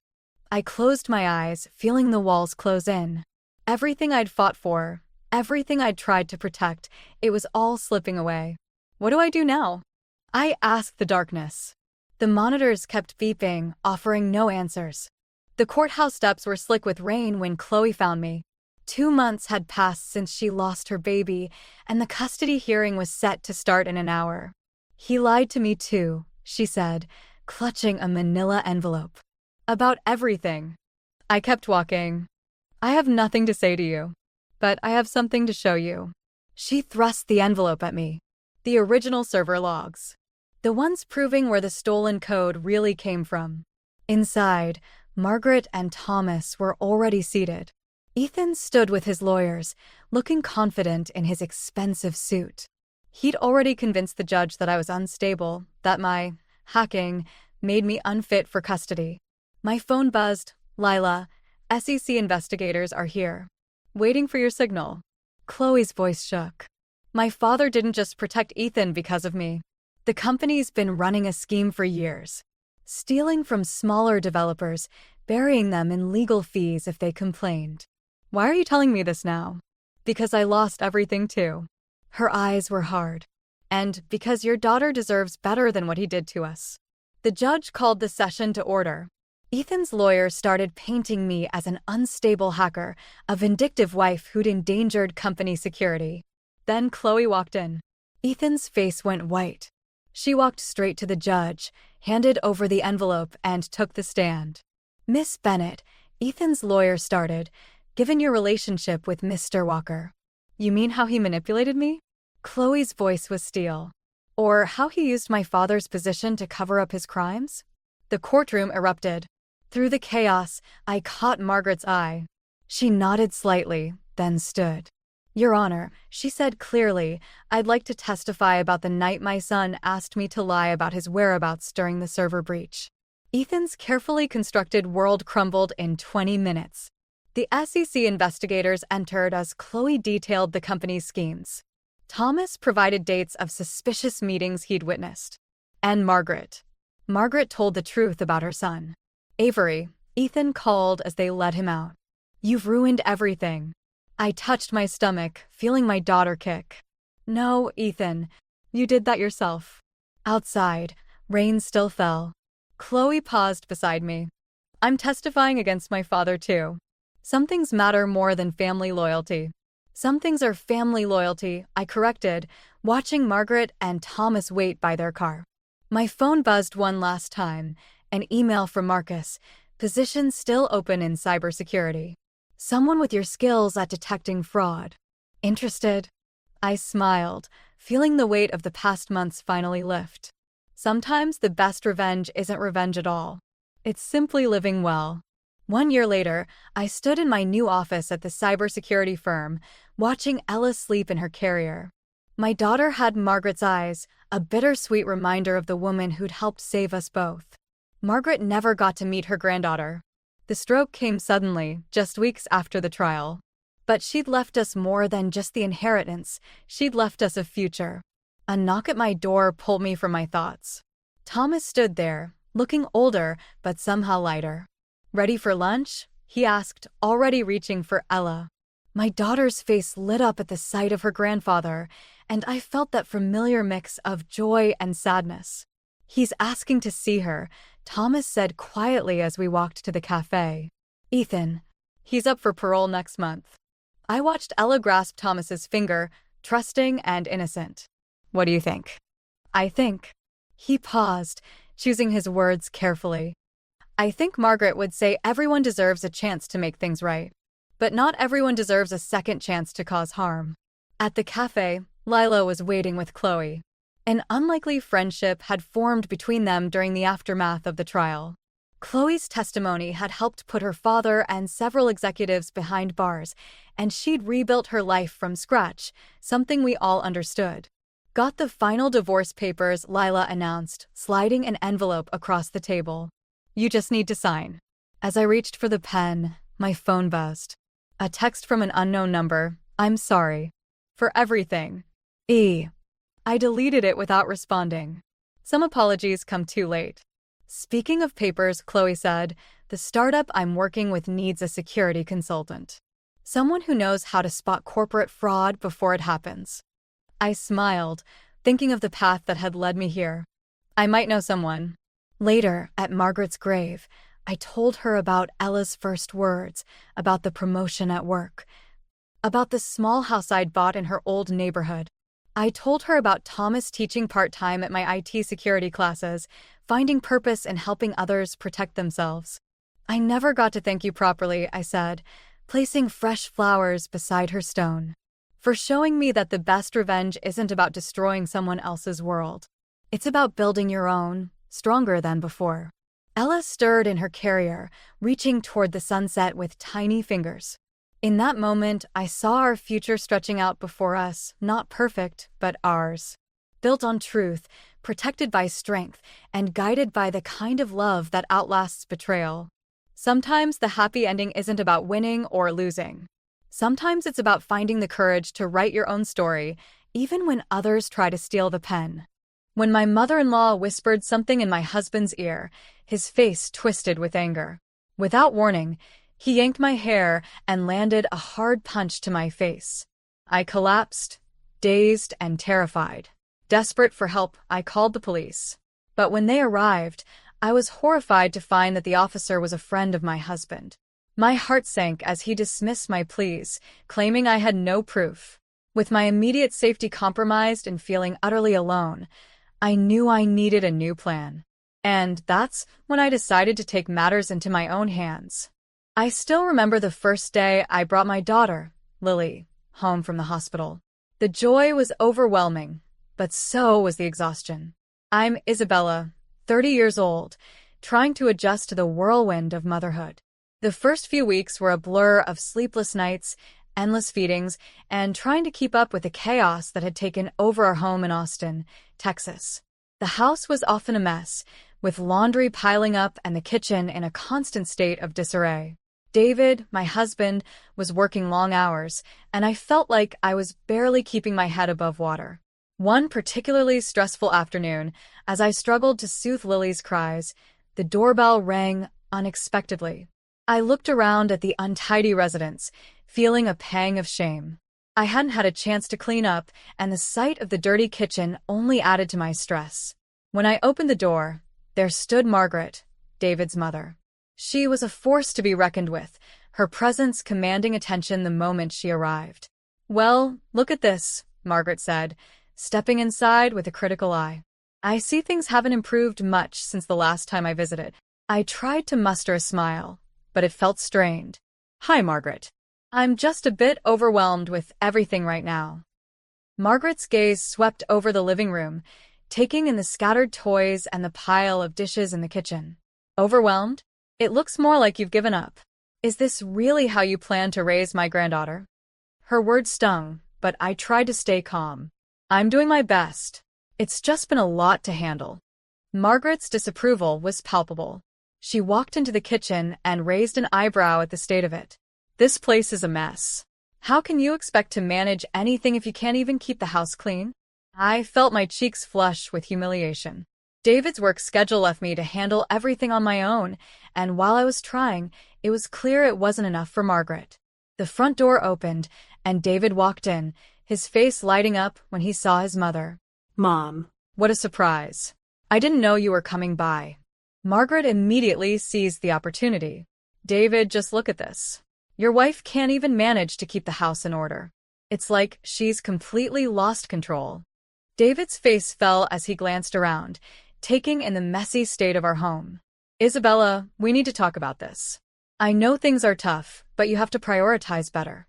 I closed my eyes, feeling the walls close in. Everything I'd fought for, everything I'd tried to protect, it was all slipping away. What do I do now? I asked the darkness. The monitors kept beeping, offering no answers. The courthouse steps were slick with rain when Chloe found me. 2 months had passed since she lost her baby, and the custody hearing was set to start in an hour. "He lied to me too," she said, clutching a manila envelope. "About everything." I kept walking. "I have nothing to say to you, but I have something to show you." She thrust the envelope at me. The original server logs. The ones proving where the stolen code really came from. Inside, Margaret and Thomas were already seated. Ethan stood with his lawyers, looking confident in his expensive suit. He'd already convinced the judge that I was unstable, that my hacking made me unfit for custody. My phone buzzed. "Lila, SEC investigators are here. Waiting for your signal." Chloe's voice shook. "My father didn't just protect Ethan because of me. The company's been running a scheme for years. Stealing from smaller developers, burying them in legal fees if they complained." "Why are you telling me this now?" "Because I lost everything too." Her eyes were hard. "And because your daughter deserves better than what he did to us." The judge called the session to order. Ethan's lawyer started painting me as an unstable hacker, a vindictive wife who'd endangered company security. Then Chloe walked in. Ethan's face went white. She walked straight to the judge, handed over the envelope, and took the stand. "Miss Bennett," Ethan's lawyer started, "given your relationship with Mr. Walker." "You mean how he manipulated me?" Chloe's voice was steel. Or how he used my father's position to cover up his crimes? The courtroom erupted. Through the chaos, I caught Margaret's eye. She nodded slightly, then stood. "Your Honor," she said clearly, "I'd like to testify about the night my son asked me to lie about his whereabouts during the server breach." Ethan's carefully constructed world crumbled in 20 minutes. The SEC investigators entered as Chloe detailed the company's schemes. Thomas provided dates of suspicious meetings he'd witnessed. And Margaret. Margaret told the truth about her son. "Avery," Ethan called as they led him out. "You've ruined everything." I touched my stomach, feeling my daughter kick. "No, Ethan. You did that yourself." Outside, rain still fell. Chloe paused beside me. "I'm testifying against my father, too. Some things matter more than family loyalty." "Some things are family loyalty," I corrected, watching Margaret and Thomas wait by their car. My phone buzzed one last time, an email from Marcus, "Position still open in cybersecurity. Someone with your skills at detecting fraud. Interested?" I smiled, feeling the weight of the past months finally lift. Sometimes the best revenge isn't revenge at all. It's simply living well. 1 year later, I stood in my new office at the cybersecurity firm, watching Ella sleep in her carrier. My daughter had Margaret's eyes, a bittersweet reminder of the woman who'd helped save us both. Margaret never got to meet her granddaughter. The stroke came suddenly, just weeks after the trial. But she'd left us more than just the inheritance. She'd left us a future. A knock at my door pulled me from my thoughts. Thomas stood there, looking older, but somehow lighter. "Ready for lunch?" he asked, already reaching for Ella. My daughter's face lit up at the sight of her grandfather, and I felt that familiar mix of joy and sadness. "He's asking to see her," Thomas said quietly as we walked to the cafe. "Ethan, he's up for parole next month." I watched Ella grasp Thomas's finger, trusting and innocent. "What do you think?" "I think." He paused, choosing his words carefully. "I think Margaret would say everyone deserves a chance to make things right. But not everyone deserves a second chance to cause harm." At the cafe, Lila was waiting with Chloe. An unlikely friendship had formed between them during the aftermath of the trial. Chloe's testimony had helped put her father and several executives behind bars, and she'd rebuilt her life from scratch, something we all understood. "Got the final divorce papers," Lila announced, sliding an envelope across the table. "You just need to sign." As I reached for the pen, my phone buzzed. A text from an unknown number. "I'm sorry. For everything. E." I deleted it without responding. Some apologies come too late. "Speaking of papers," Chloe said, "the startup I'm working with needs a security consultant. Someone who knows how to spot corporate fraud before it happens." I smiled, thinking of the path that had led me here. "I might know someone." Later, at Margaret's grave, I told her about Ella's first words, about the promotion at work, about the small house I'd bought in her old neighborhood. I told her about Thomas teaching part-time at my IT security classes, finding purpose in helping others protect themselves. "I never got to thank you properly," I said, placing fresh flowers beside her stone. "For showing me that the best revenge isn't about destroying someone else's world. It's about building your own, stronger than before." Ella stirred in her carrier, reaching toward the sunset with tiny fingers. In that moment, I saw our future stretching out before us, not perfect, but ours. Built on truth, protected by strength, and guided by the kind of love that outlasts betrayal. Sometimes the happy ending isn't about winning or losing. Sometimes it's about finding the courage to write your own story, even when others try to steal the pen. When my mother-in-law whispered something in my husband's ear, his face twisted with anger. Without warning, he yanked my hair and landed a hard punch to my face. I collapsed, dazed and terrified. Desperate for help, I called the police. But when they arrived, I was horrified to find that the officer was a friend of my husband. My heart sank as he dismissed my pleas, claiming I had no proof. With my immediate safety compromised and feeling utterly alone, I knew I needed a new plan. And that's when I decided to take matters into my own hands. I still remember the first day I brought my daughter, Lily, home from the hospital. The joy was overwhelming, but so was the exhaustion. I'm Isabella, 30 years old, trying to adjust to the whirlwind of motherhood. The first few weeks were a blur of sleepless nights, endless feedings, and trying to keep up with the chaos that had taken over our home in Austin, Texas. The house was often a mess, with laundry piling up and the kitchen in a constant state of disarray. David, my husband, was working long hours, and I felt like I was barely keeping my head above water. One particularly stressful afternoon, as I struggled to soothe Lily's cries, the doorbell rang unexpectedly. I looked around at the untidy residence, feeling a pang of shame. I hadn't had a chance to clean up, and the sight of the dirty kitchen only added to my stress. When I opened the door, there stood Margaret, David's mother. She was a force to be reckoned with, her presence commanding attention the moment she arrived. "Well, look at this," Margaret said, stepping inside with a critical eye. "I see things haven't improved much since the last time I visited." I tried to muster a smile, but it felt strained. "Hi, Margaret. I'm just a bit overwhelmed with everything right now." Margaret's gaze swept over the living room, taking in the scattered toys and the pile of dishes in the kitchen. "Overwhelmed? It looks more like you've given up. Is this really how you plan to raise my granddaughter?" Her words stung, but I tried to stay calm. "I'm doing my best. It's just been a lot to handle." Margaret's disapproval was palpable. She walked into the kitchen and raised an eyebrow at the state of it. "This place is a mess. How can you expect to manage anything if you can't even keep the house clean?" I felt my cheeks flush with humiliation. David's work schedule left me to handle everything on my own, and while I was trying, it was clear it wasn't enough for Margaret. The front door opened, and David walked in, his face lighting up when he saw his mother. "Mom." "What a surprise. I didn't know you were coming by." Margaret immediately seized the opportunity. "David, just look at this. Your wife can't even manage to keep the house in order. It's like she's completely lost control." David's face fell as he glanced around, taking in the messy state of our home. "Isabella, we need to talk about this. I know things are tough, but you have to prioritize better."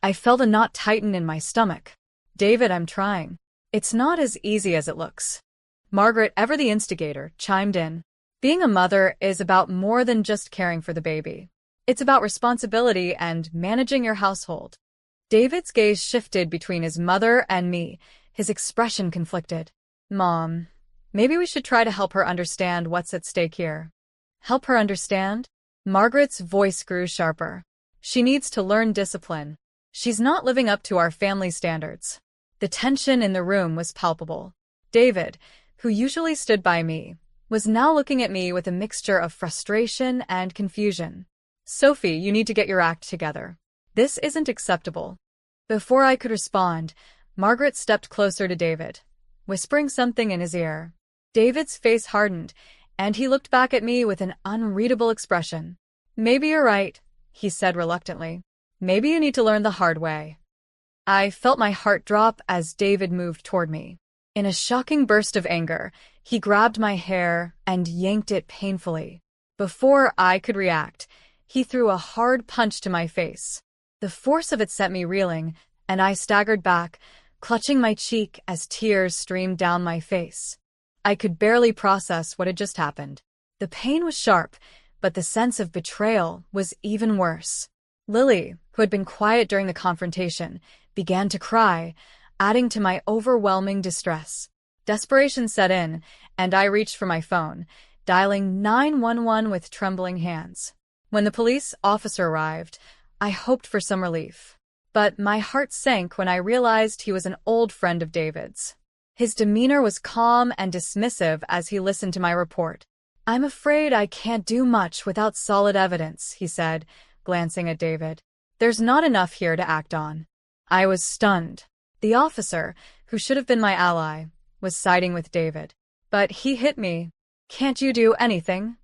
I felt a knot tighten in my stomach. "David, I'm trying. It's not as easy as it looks." Margaret, ever the instigator, chimed in. "Being a mother is about more than just caring for the baby. It's about responsibility and managing your household." David's gaze shifted between his mother and me, his expression conflicted. "Mom, maybe we should try to help her understand what's at stake here." "Help her understand?" Margaret's voice grew sharper. "She needs to learn discipline. She's not living up to our family standards." The tension in the room was palpable. David, who usually stood by me, was now looking at me with a mixture of frustration and confusion. "Sophie, you need to get your act together. This isn't acceptable." Before I could respond, Margaret stepped closer to David, whispering something in his ear. David's face hardened, and he looked back at me with an unreadable expression. "Maybe you're right," he said reluctantly. "Maybe you need to learn the hard way." I felt my heart drop as David moved toward me. In a shocking burst of anger, he grabbed my hair and yanked it painfully. Before I could react, he threw a hard punch to my face. The force of it sent me reeling, and I staggered back, clutching my cheek as tears streamed down my face. I could barely process what had just happened. The pain was sharp, but the sense of betrayal was even worse. Lily, who had been quiet during the confrontation, began to cry, adding to my overwhelming distress. Desperation set in, and I reached for my phone, dialing 911 with trembling hands. When the police officer arrived, I hoped for some relief. But my heart sank when I realized he was an old friend of David's. His demeanor was calm and dismissive as he listened to my report. "I'm afraid I can't do much without solid evidence," he said, glancing at David. "There's not enough here to act on." I was stunned. The officer, who should have been my ally, was siding with David. But he hit me. "Can't you do anything?"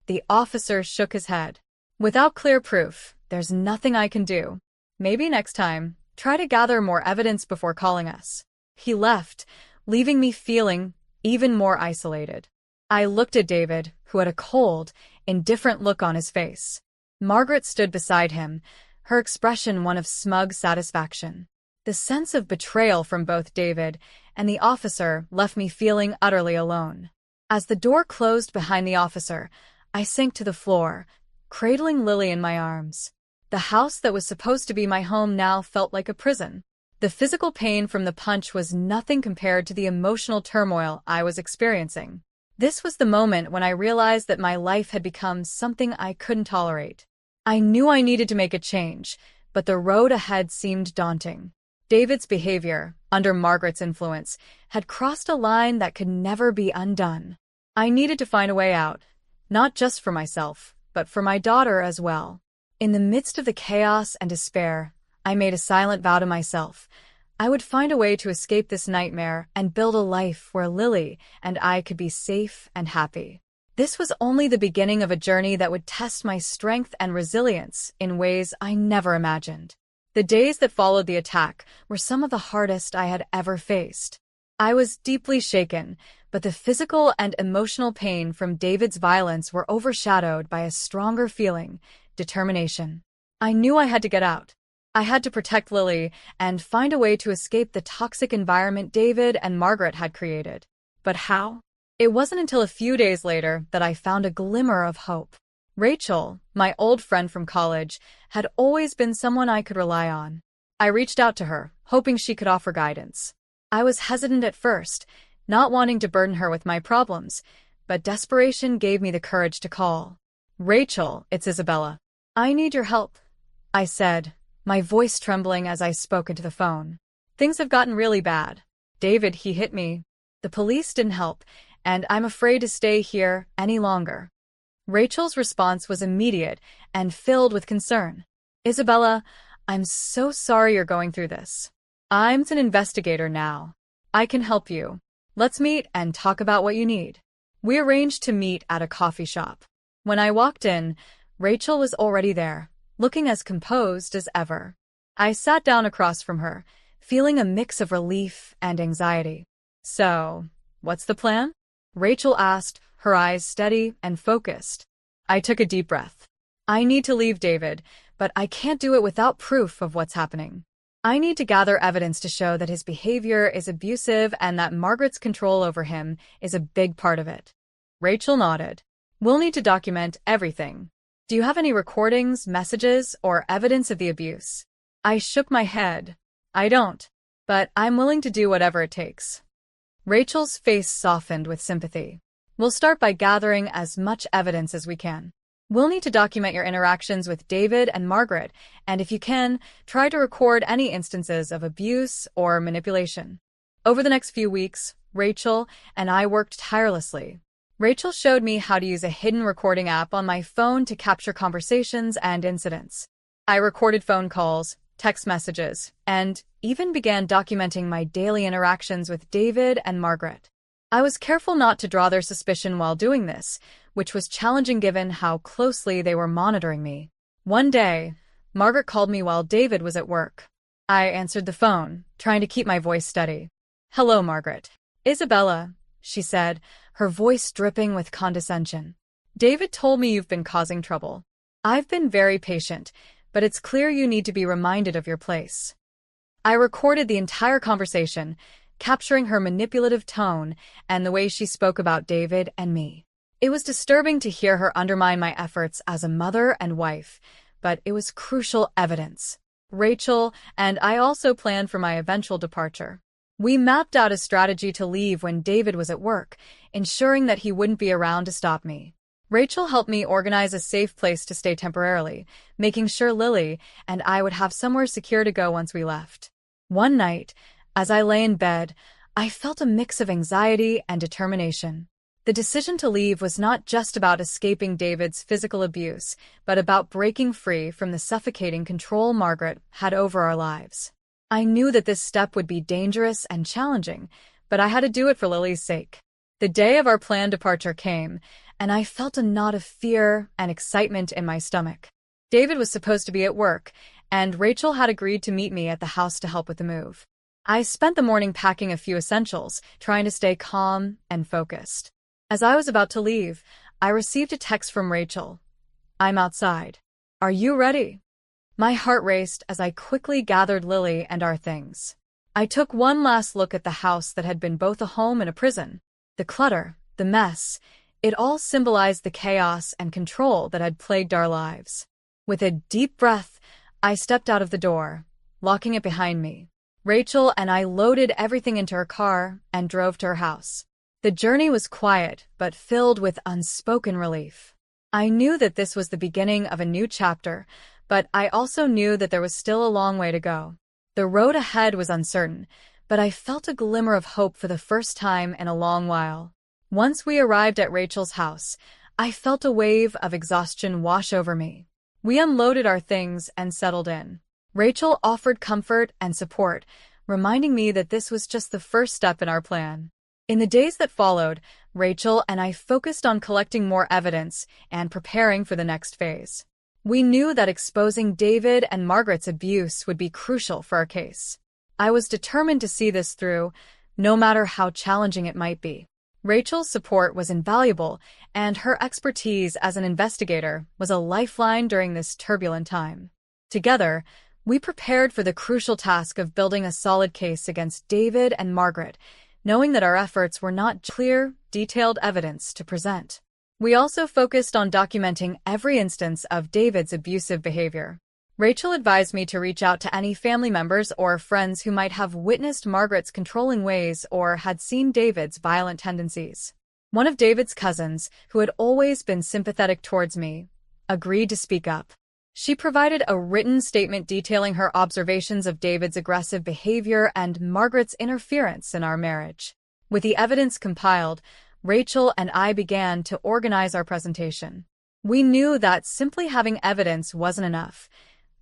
The officer shook his head. "Without clear proof, there's nothing I can do. Maybe next time, try to gather more evidence before calling us." He left, leaving me feeling even more isolated. I looked at David, who had a cold, indifferent look on his face. Margaret stood beside him, her expression one of smug satisfaction. The sense of betrayal from both David and the officer left me feeling utterly alone. As the door closed behind the officer, I sank to the floor, cradling Lily in my arms. The house that was supposed to be my home now felt like a prison. The physical pain from the punch was nothing compared to the emotional turmoil I was experiencing. This was the moment when I realized that my life had become something I couldn't tolerate. I knew I needed to make a change, but the road ahead seemed daunting. David's behavior, under Margaret's influence, had crossed a line that could never be undone. I needed to find a way out, not just for myself, but for my daughter as well. In the midst of the chaos and despair, I made a silent vow to myself. I would find a way to escape this nightmare and build a life where Lily and I could be safe and happy. This was only the beginning of a journey that would test my strength and resilience in ways I never imagined. The days that followed the attack were some of the hardest I had ever faced. I was deeply shaken, but the physical and emotional pain from David's violence were overshadowed by a stronger feeling: determination. I knew I had to get out. I had to protect Lily and find a way to escape the toxic environment David and Margaret had created. But how? It wasn't until a few days later that I found a glimmer of hope. Rachel, my old friend from college, had always been someone I could rely on. I reached out to her, hoping she could offer guidance. I was hesitant at first, not wanting to burden her with my problems, but desperation gave me the courage to call. "Rachel, it's Isabella. I need your help," I said, my voice trembling as I spoke into the phone. "Things have gotten really bad. David, he hit me. The police didn't help, and I'm afraid to stay here any longer." Rachel's response was immediate and filled with concern. "Isabella, I'm so sorry you're going through this. I'm an investigator now. I can help you. Let's meet and talk about what you need." We arranged to meet at a coffee shop. When I walked in, Rachel was already there, looking as composed as ever. I sat down across from her, feeling a mix of relief and anxiety. "So, what's the plan?" Rachel asked, her eyes steady and focused. I took a deep breath. "I need to leave David, but I can't do it without proof of what's happening. I need to gather evidence to show that his behavior is abusive and that Margaret's control over him is a big part of it." Rachel nodded. "We'll need to document everything. Do you have any recordings, messages, or evidence of the abuse?" I shook my head. "I don't, but I'm willing to do whatever it takes." Rachel's face softened with sympathy. "We'll start by gathering as much evidence as we can. We'll need to document your interactions with David and Margaret, and if you can, try to record any instances of abuse or manipulation." Over the next few weeks, Rachel and I worked tirelessly. Rachel showed me how to use a hidden recording app on my phone to capture conversations and incidents. I recorded phone calls, text messages, and even began documenting my daily interactions with David and Margaret. I was careful not to draw their suspicion while doing this, which was challenging given how closely they were monitoring me. One day, Margaret called me while David was at work. I answered the phone, trying to keep my voice steady. "Hello, Margaret." "Isabella," she said, her voice dripping with condescension. "David told me you've been causing trouble. I've been very patient, but it's clear you need to be reminded of your place." I recorded the entire conversation, capturing her manipulative tone and the way she spoke about David and me. It was disturbing to hear her undermine my efforts as a mother and wife, but it was crucial evidence. Rachel and I also planned for my eventual departure. We mapped out a strategy to leave when David was at work, ensuring that he wouldn't be around to stop me. Rachel helped me organize a safe place to stay temporarily, making sure Lily and I would have somewhere secure to go once we left. One night, as I lay in bed, I felt a mix of anxiety and determination. The decision to leave was not just about escaping David's physical abuse, but about breaking free from the suffocating control Margaret had over our lives. I knew that this step would be dangerous and challenging, but I had to do it for Lily's sake. The day of our planned departure came, and I felt a knot of fear and excitement in my stomach. David was supposed to be at work, and Rachel had agreed to meet me at the house to help with the move. I spent the morning packing a few essentials, trying to stay calm and focused. As I was about to leave, I received a text from Rachel. "I'm outside. Are you ready?" My heart raced as I quickly gathered Lily and our things. I took one last look at the house that had been both a home and a prison. The clutter, the mess, it all symbolized the chaos and control that had plagued our lives. With a deep breath, I stepped out of the door, locking it behind me. Rachel and I loaded everything into her car and drove to her house. The journey was quiet, but filled with unspoken relief. I knew that this was the beginning of a new chapter, but I also knew that there was still a long way to go. The road ahead was uncertain, but I felt a glimmer of hope for the first time in a long while. Once we arrived at Rachel's house, I felt a wave of exhaustion wash over me. We unloaded our things and settled in. Rachel offered comfort and support, reminding me that this was just the first step in our plan. In the days that followed, Rachel and I focused on collecting more evidence and preparing for the next phase. We knew that exposing David and Margaret's abuse would be crucial for our case. I was determined to see this through, no matter how challenging it might be. Rachel's support was invaluable, and her expertise as an investigator was a lifeline during this turbulent time. Together, we prepared for the crucial task of building a solid case against David and Margaret, knowing that our efforts were not clear, detailed evidence to present. We also focused on documenting every instance of David's abusive behavior. Rachel advised me to reach out to any family members or friends who might have witnessed Margaret's controlling ways or had seen David's violent tendencies. One of David's cousins, who had always been sympathetic towards me, agreed to speak up. She provided a written statement detailing her observations of David's aggressive behavior and Margaret's interference in our marriage. With the evidence compiled, Rachel and I began to organize our presentation. We knew that simply having evidence wasn't enough.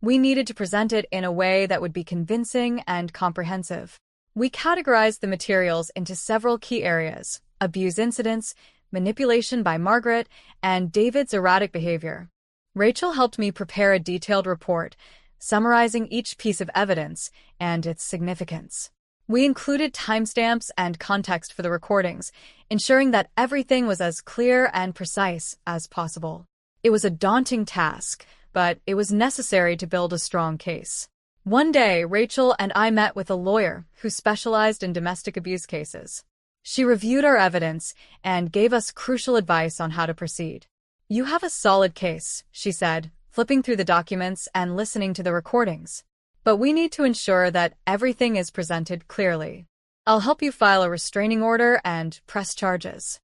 We needed to present it in a way that would be convincing and comprehensive. We categorized the materials into several key areas: abuse incidents, manipulation by Margaret, and David's erratic behavior. Rachel helped me prepare a detailed report, summarizing each piece of evidence and its significance. We included timestamps and context for the recordings, ensuring that everything was as clear and precise as possible. It was a daunting task, but it was necessary to build a strong case. One day, Rachel and I met with a lawyer who specialized in domestic abuse cases. She reviewed our evidence and gave us crucial advice on how to proceed. "You have a solid case," she said, flipping through the documents and listening to the recordings. "But we need to ensure that everything is presented clearly. I'll help you file a restraining order and press charges."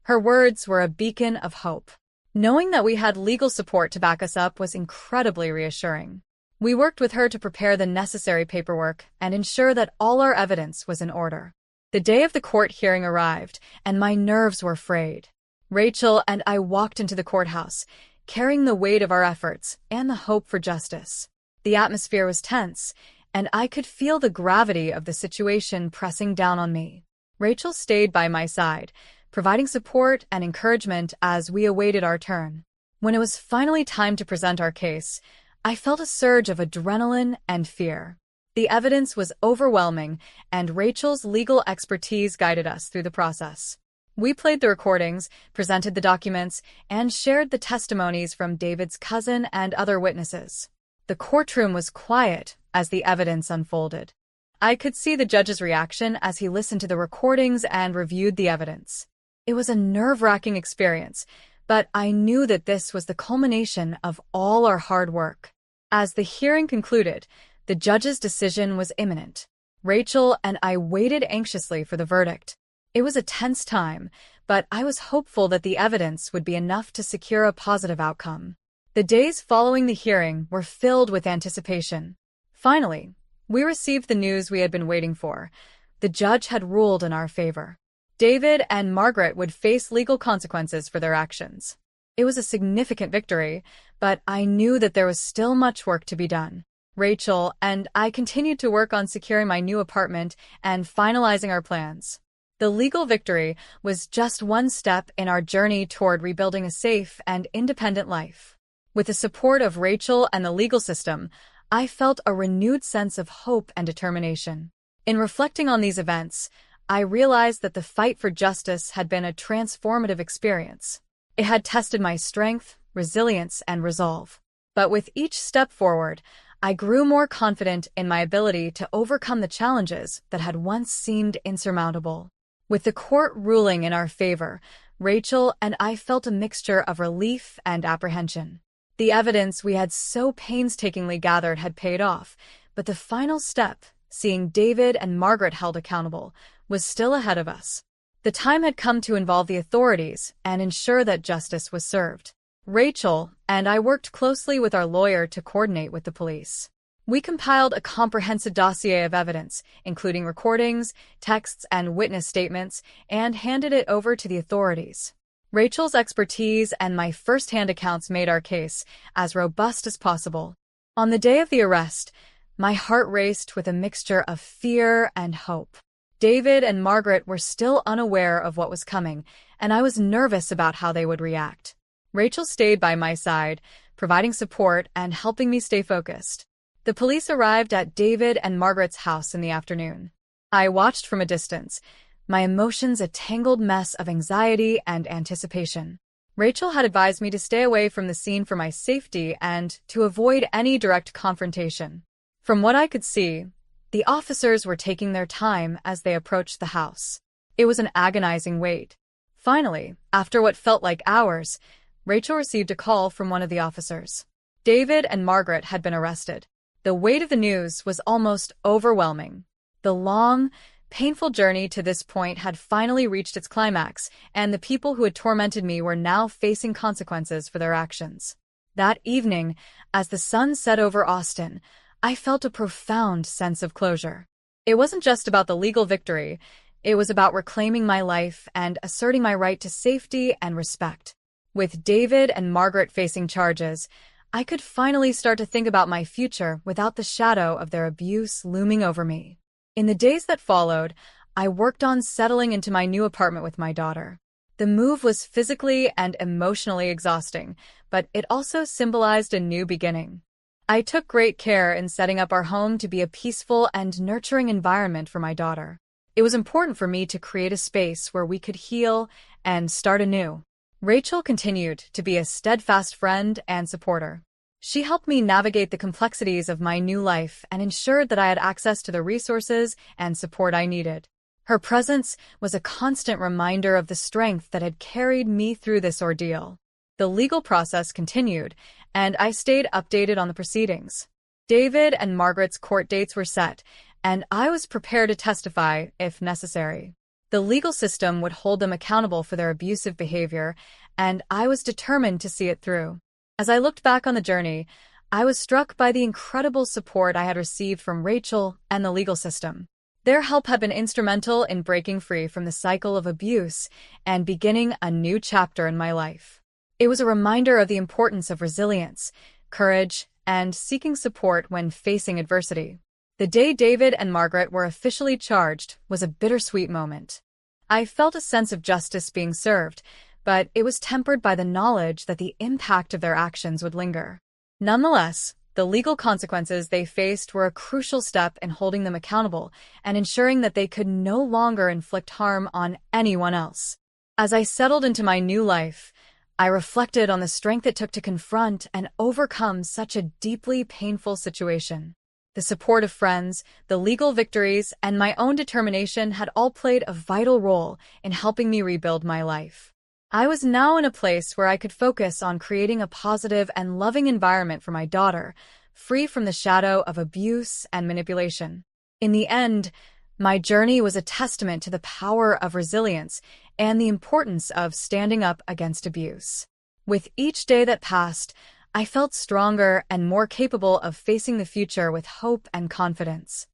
Her words were a beacon of hope. Knowing that we had legal support to back us up was incredibly reassuring. We worked with her to prepare the necessary paperwork and ensure that all our evidence was in order. The day of the court hearing arrived, and my nerves were frayed. Rachel and I walked into the courthouse, carrying the weight of our efforts and the hope for justice. The atmosphere was tense, and I could feel the gravity of the situation pressing down on me. Rachel stayed by my side, providing support and encouragement as we awaited our turn. When it was finally time to present our case, I felt a surge of adrenaline and fear. The evidence was overwhelming, and Rachel's legal expertise guided us through the process. We played the recordings, presented the documents, and shared the testimonies from David's cousin and other witnesses. The courtroom was quiet as the evidence unfolded. I could see the judge's reaction as he listened to the recordings and reviewed the evidence. It was a nerve-wracking experience, but I knew that this was the culmination of all our hard work. As the hearing concluded, the judge's decision was imminent. Rachel and I waited anxiously for the verdict. It was a tense time, but I was hopeful that the evidence would be enough to secure a positive outcome. The days following the hearing were filled with anticipation. Finally, we received the news we had been waiting for. The judge had ruled in our favor. David and Margaret would face legal consequences for their actions. It was a significant victory, but I knew that there was still much work to be done. Rachel and I continued to work on securing my new apartment and finalizing our plans. The legal victory was just one step in our journey toward rebuilding a safe and independent life. With the support of Rachel and the legal system, I felt a renewed sense of hope and determination. In reflecting on these events, I realized that the fight for justice had been a transformative experience. It had tested my strength, resilience, and resolve. But with each step forward, I grew more confident in my ability to overcome the challenges that had once seemed insurmountable. With the court ruling in our favor, Rachel and I felt a mixture of relief and apprehension. The evidence we had so painstakingly gathered had paid off, but the final step, seeing David and Margaret held accountable, was still ahead of us. The time had come to involve the authorities and ensure that justice was served. Rachel and I worked closely with our lawyer to coordinate with the police. We compiled a comprehensive dossier of evidence, including recordings, texts, and witness statements, and handed it over to the authorities. Rachel's expertise and my first-hand accounts made our case as robust as possible. On the day of the arrest, my heart raced with a mixture of fear and hope. David and Margaret were still unaware of what was coming, and I was nervous about how they would react. Rachel stayed by my side, providing support and helping me stay focused. The police arrived at David and Margaret's house in the afternoon. I watched from a distance, my emotions a tangled mess of anxiety and anticipation. Rachel had advised me to stay away from the scene for my safety and to avoid any direct confrontation. From what I could see, the officers were taking their time as they approached the house. It was an agonizing wait. Finally, after what felt like hours, Rachel received a call from one of the officers. David and Margaret had been arrested. The weight of the news was almost overwhelming. The long, painful journey to this point had finally reached its climax, and the people who had tormented me were now facing consequences for their actions. That evening, as the sun set over Austin, I felt a profound sense of closure. It wasn't just about the legal victory, it was about reclaiming my life and asserting my right to safety and respect. With David and Margaret facing charges, I could finally start to think about my future without the shadow of their abuse looming over me. In the days that followed, I worked on settling into my new apartment with my daughter. The move was physically and emotionally exhausting, but it also symbolized a new beginning. I took great care in setting up our home to be a peaceful and nurturing environment for my daughter. It was important for me to create a space where we could heal and start anew. Rachel continued to be a steadfast friend and supporter. She helped me navigate the complexities of my new life and ensured that I had access to the resources and support I needed. Her presence was a constant reminder of the strength that had carried me through this ordeal. The legal process continued, and I stayed updated on the proceedings. David and Margaret's court dates were set, and I was prepared to testify if necessary. The legal system would hold them accountable for their abusive behavior, and I was determined to see it through. As I looked back on the journey, I was struck by the incredible support I had received from Rachel and the legal system. Their help had been instrumental in breaking free from the cycle of abuse and beginning a new chapter in my life. It was a reminder of the importance of resilience, courage, and seeking support when facing adversity. The day David and Margaret were officially charged was a bittersweet moment. I felt a sense of justice being served, but it was tempered by the knowledge that the impact of their actions would linger. Nonetheless, the legal consequences they faced were a crucial step in holding them accountable and ensuring that they could no longer inflict harm on anyone else. As I settled into my new life, I reflected on the strength it took to confront and overcome such a deeply painful situation. The support of friends, the legal victories, and my own determination had all played a vital role in helping me rebuild my life. I was now in a place where I could focus on creating a positive and loving environment for my daughter, free from the shadow of abuse and manipulation. In the end, my journey was a testament to the power of resilience and the importance of standing up against abuse. With each day that passed, I felt stronger and more capable of facing the future with hope and confidence.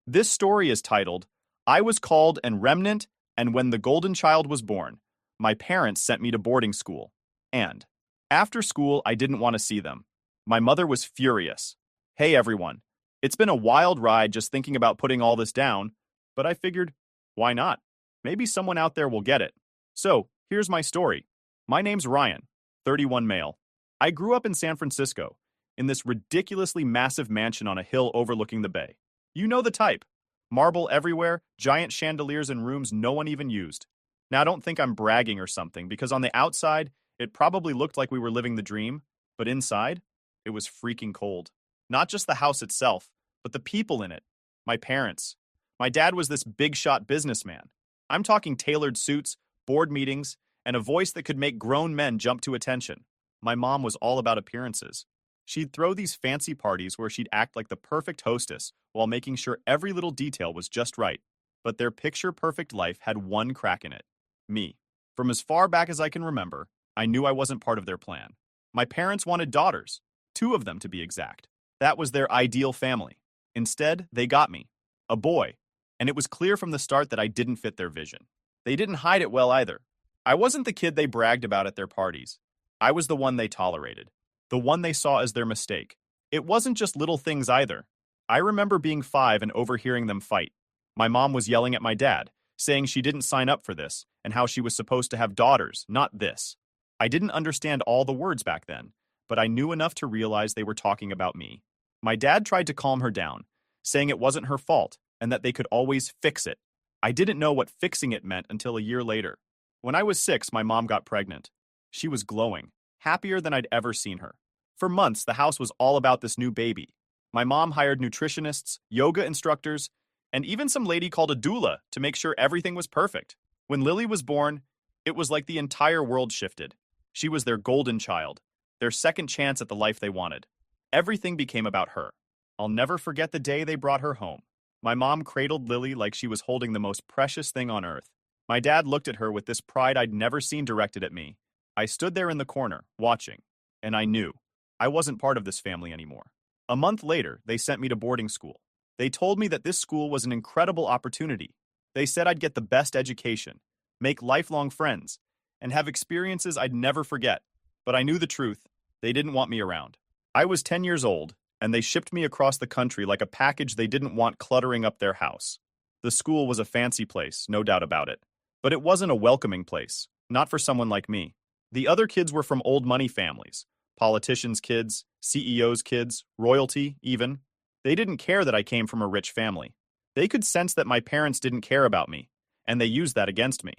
This story is titled, I Was Called and Remnant, and When the Golden Child Was Born. My parents sent me to boarding school. And after school, I didn't want to see them. My mother was furious. Hey everyone, it's been a wild ride just thinking about putting all this down, but I figured, why not? Maybe someone out there will get it. So, here's my story. My name's Ryan, 31 male. I grew up in San Francisco, in this ridiculously massive mansion on a hill overlooking the bay. You know the type. Marble everywhere, giant chandeliers in rooms no one even used. Now don't think I'm bragging or something, because on the outside, it probably looked like we were living the dream, but inside, It was freaking cold. Not just the house itself, but the people in it. My parents. My dad was this big shot businessman. I'm talking tailored suits, board meetings, and a voice that could make grown men jump to attention. My mom was all about appearances. She'd throw these fancy parties where she'd act like the perfect hostess while making sure every little detail was just right. But their picture-perfect life had one crack in it. Me. From as far back as I can remember, I knew I wasn't part of their plan. My parents wanted daughters, 2 of them to be exact. That was their ideal family. Instead, they got me, a boy, and it was clear from the start that I didn't fit their vision. They didn't hide it well either. I wasn't the kid they bragged about at their parties. I was the one they tolerated, the one they saw as their mistake. It wasn't just little things either. I remember being 5 and overhearing them fight. My mom was yelling at my dad, saying she didn't sign up for this and how she was supposed to have daughters, not this. I didn't understand all the words back then, but I knew enough to realize they were talking about me. My dad tried to calm her down, saying it wasn't her fault and that they could always fix it. I didn't know what fixing it meant until a year later. When I was 6, my mom got pregnant. She was glowing, happier than I'd ever seen her. For months, the house was all about this new baby. My mom hired nutritionists, yoga instructors, and even some lady called a doula to make sure everything was perfect. When Lily was born, it was like the entire world shifted. She was their golden child, their second chance at the life they wanted. Everything became about her. I'll never forget the day they brought her home. My mom cradled Lily like she was holding the most precious thing on earth. My dad looked at her with this pride I'd never seen directed at me. I stood there in the corner, watching, and I knew I wasn't part of this family anymore. A month later, they sent me to boarding school. They told me that this school was an incredible opportunity. They said I'd get the best education, make lifelong friends, and have experiences I'd never forget. But I knew the truth. They didn't want me around. I was 10 years old, and they shipped me across the country like a package they didn't want cluttering up their house. The school was a fancy place, no doubt about it. But it wasn't a welcoming place, not for someone like me. The other kids were from old money families, politicians' kids, CEOs' kids, royalty, even. They didn't care that I came from a rich family. They could sense that my parents didn't care about me, and they used that against me.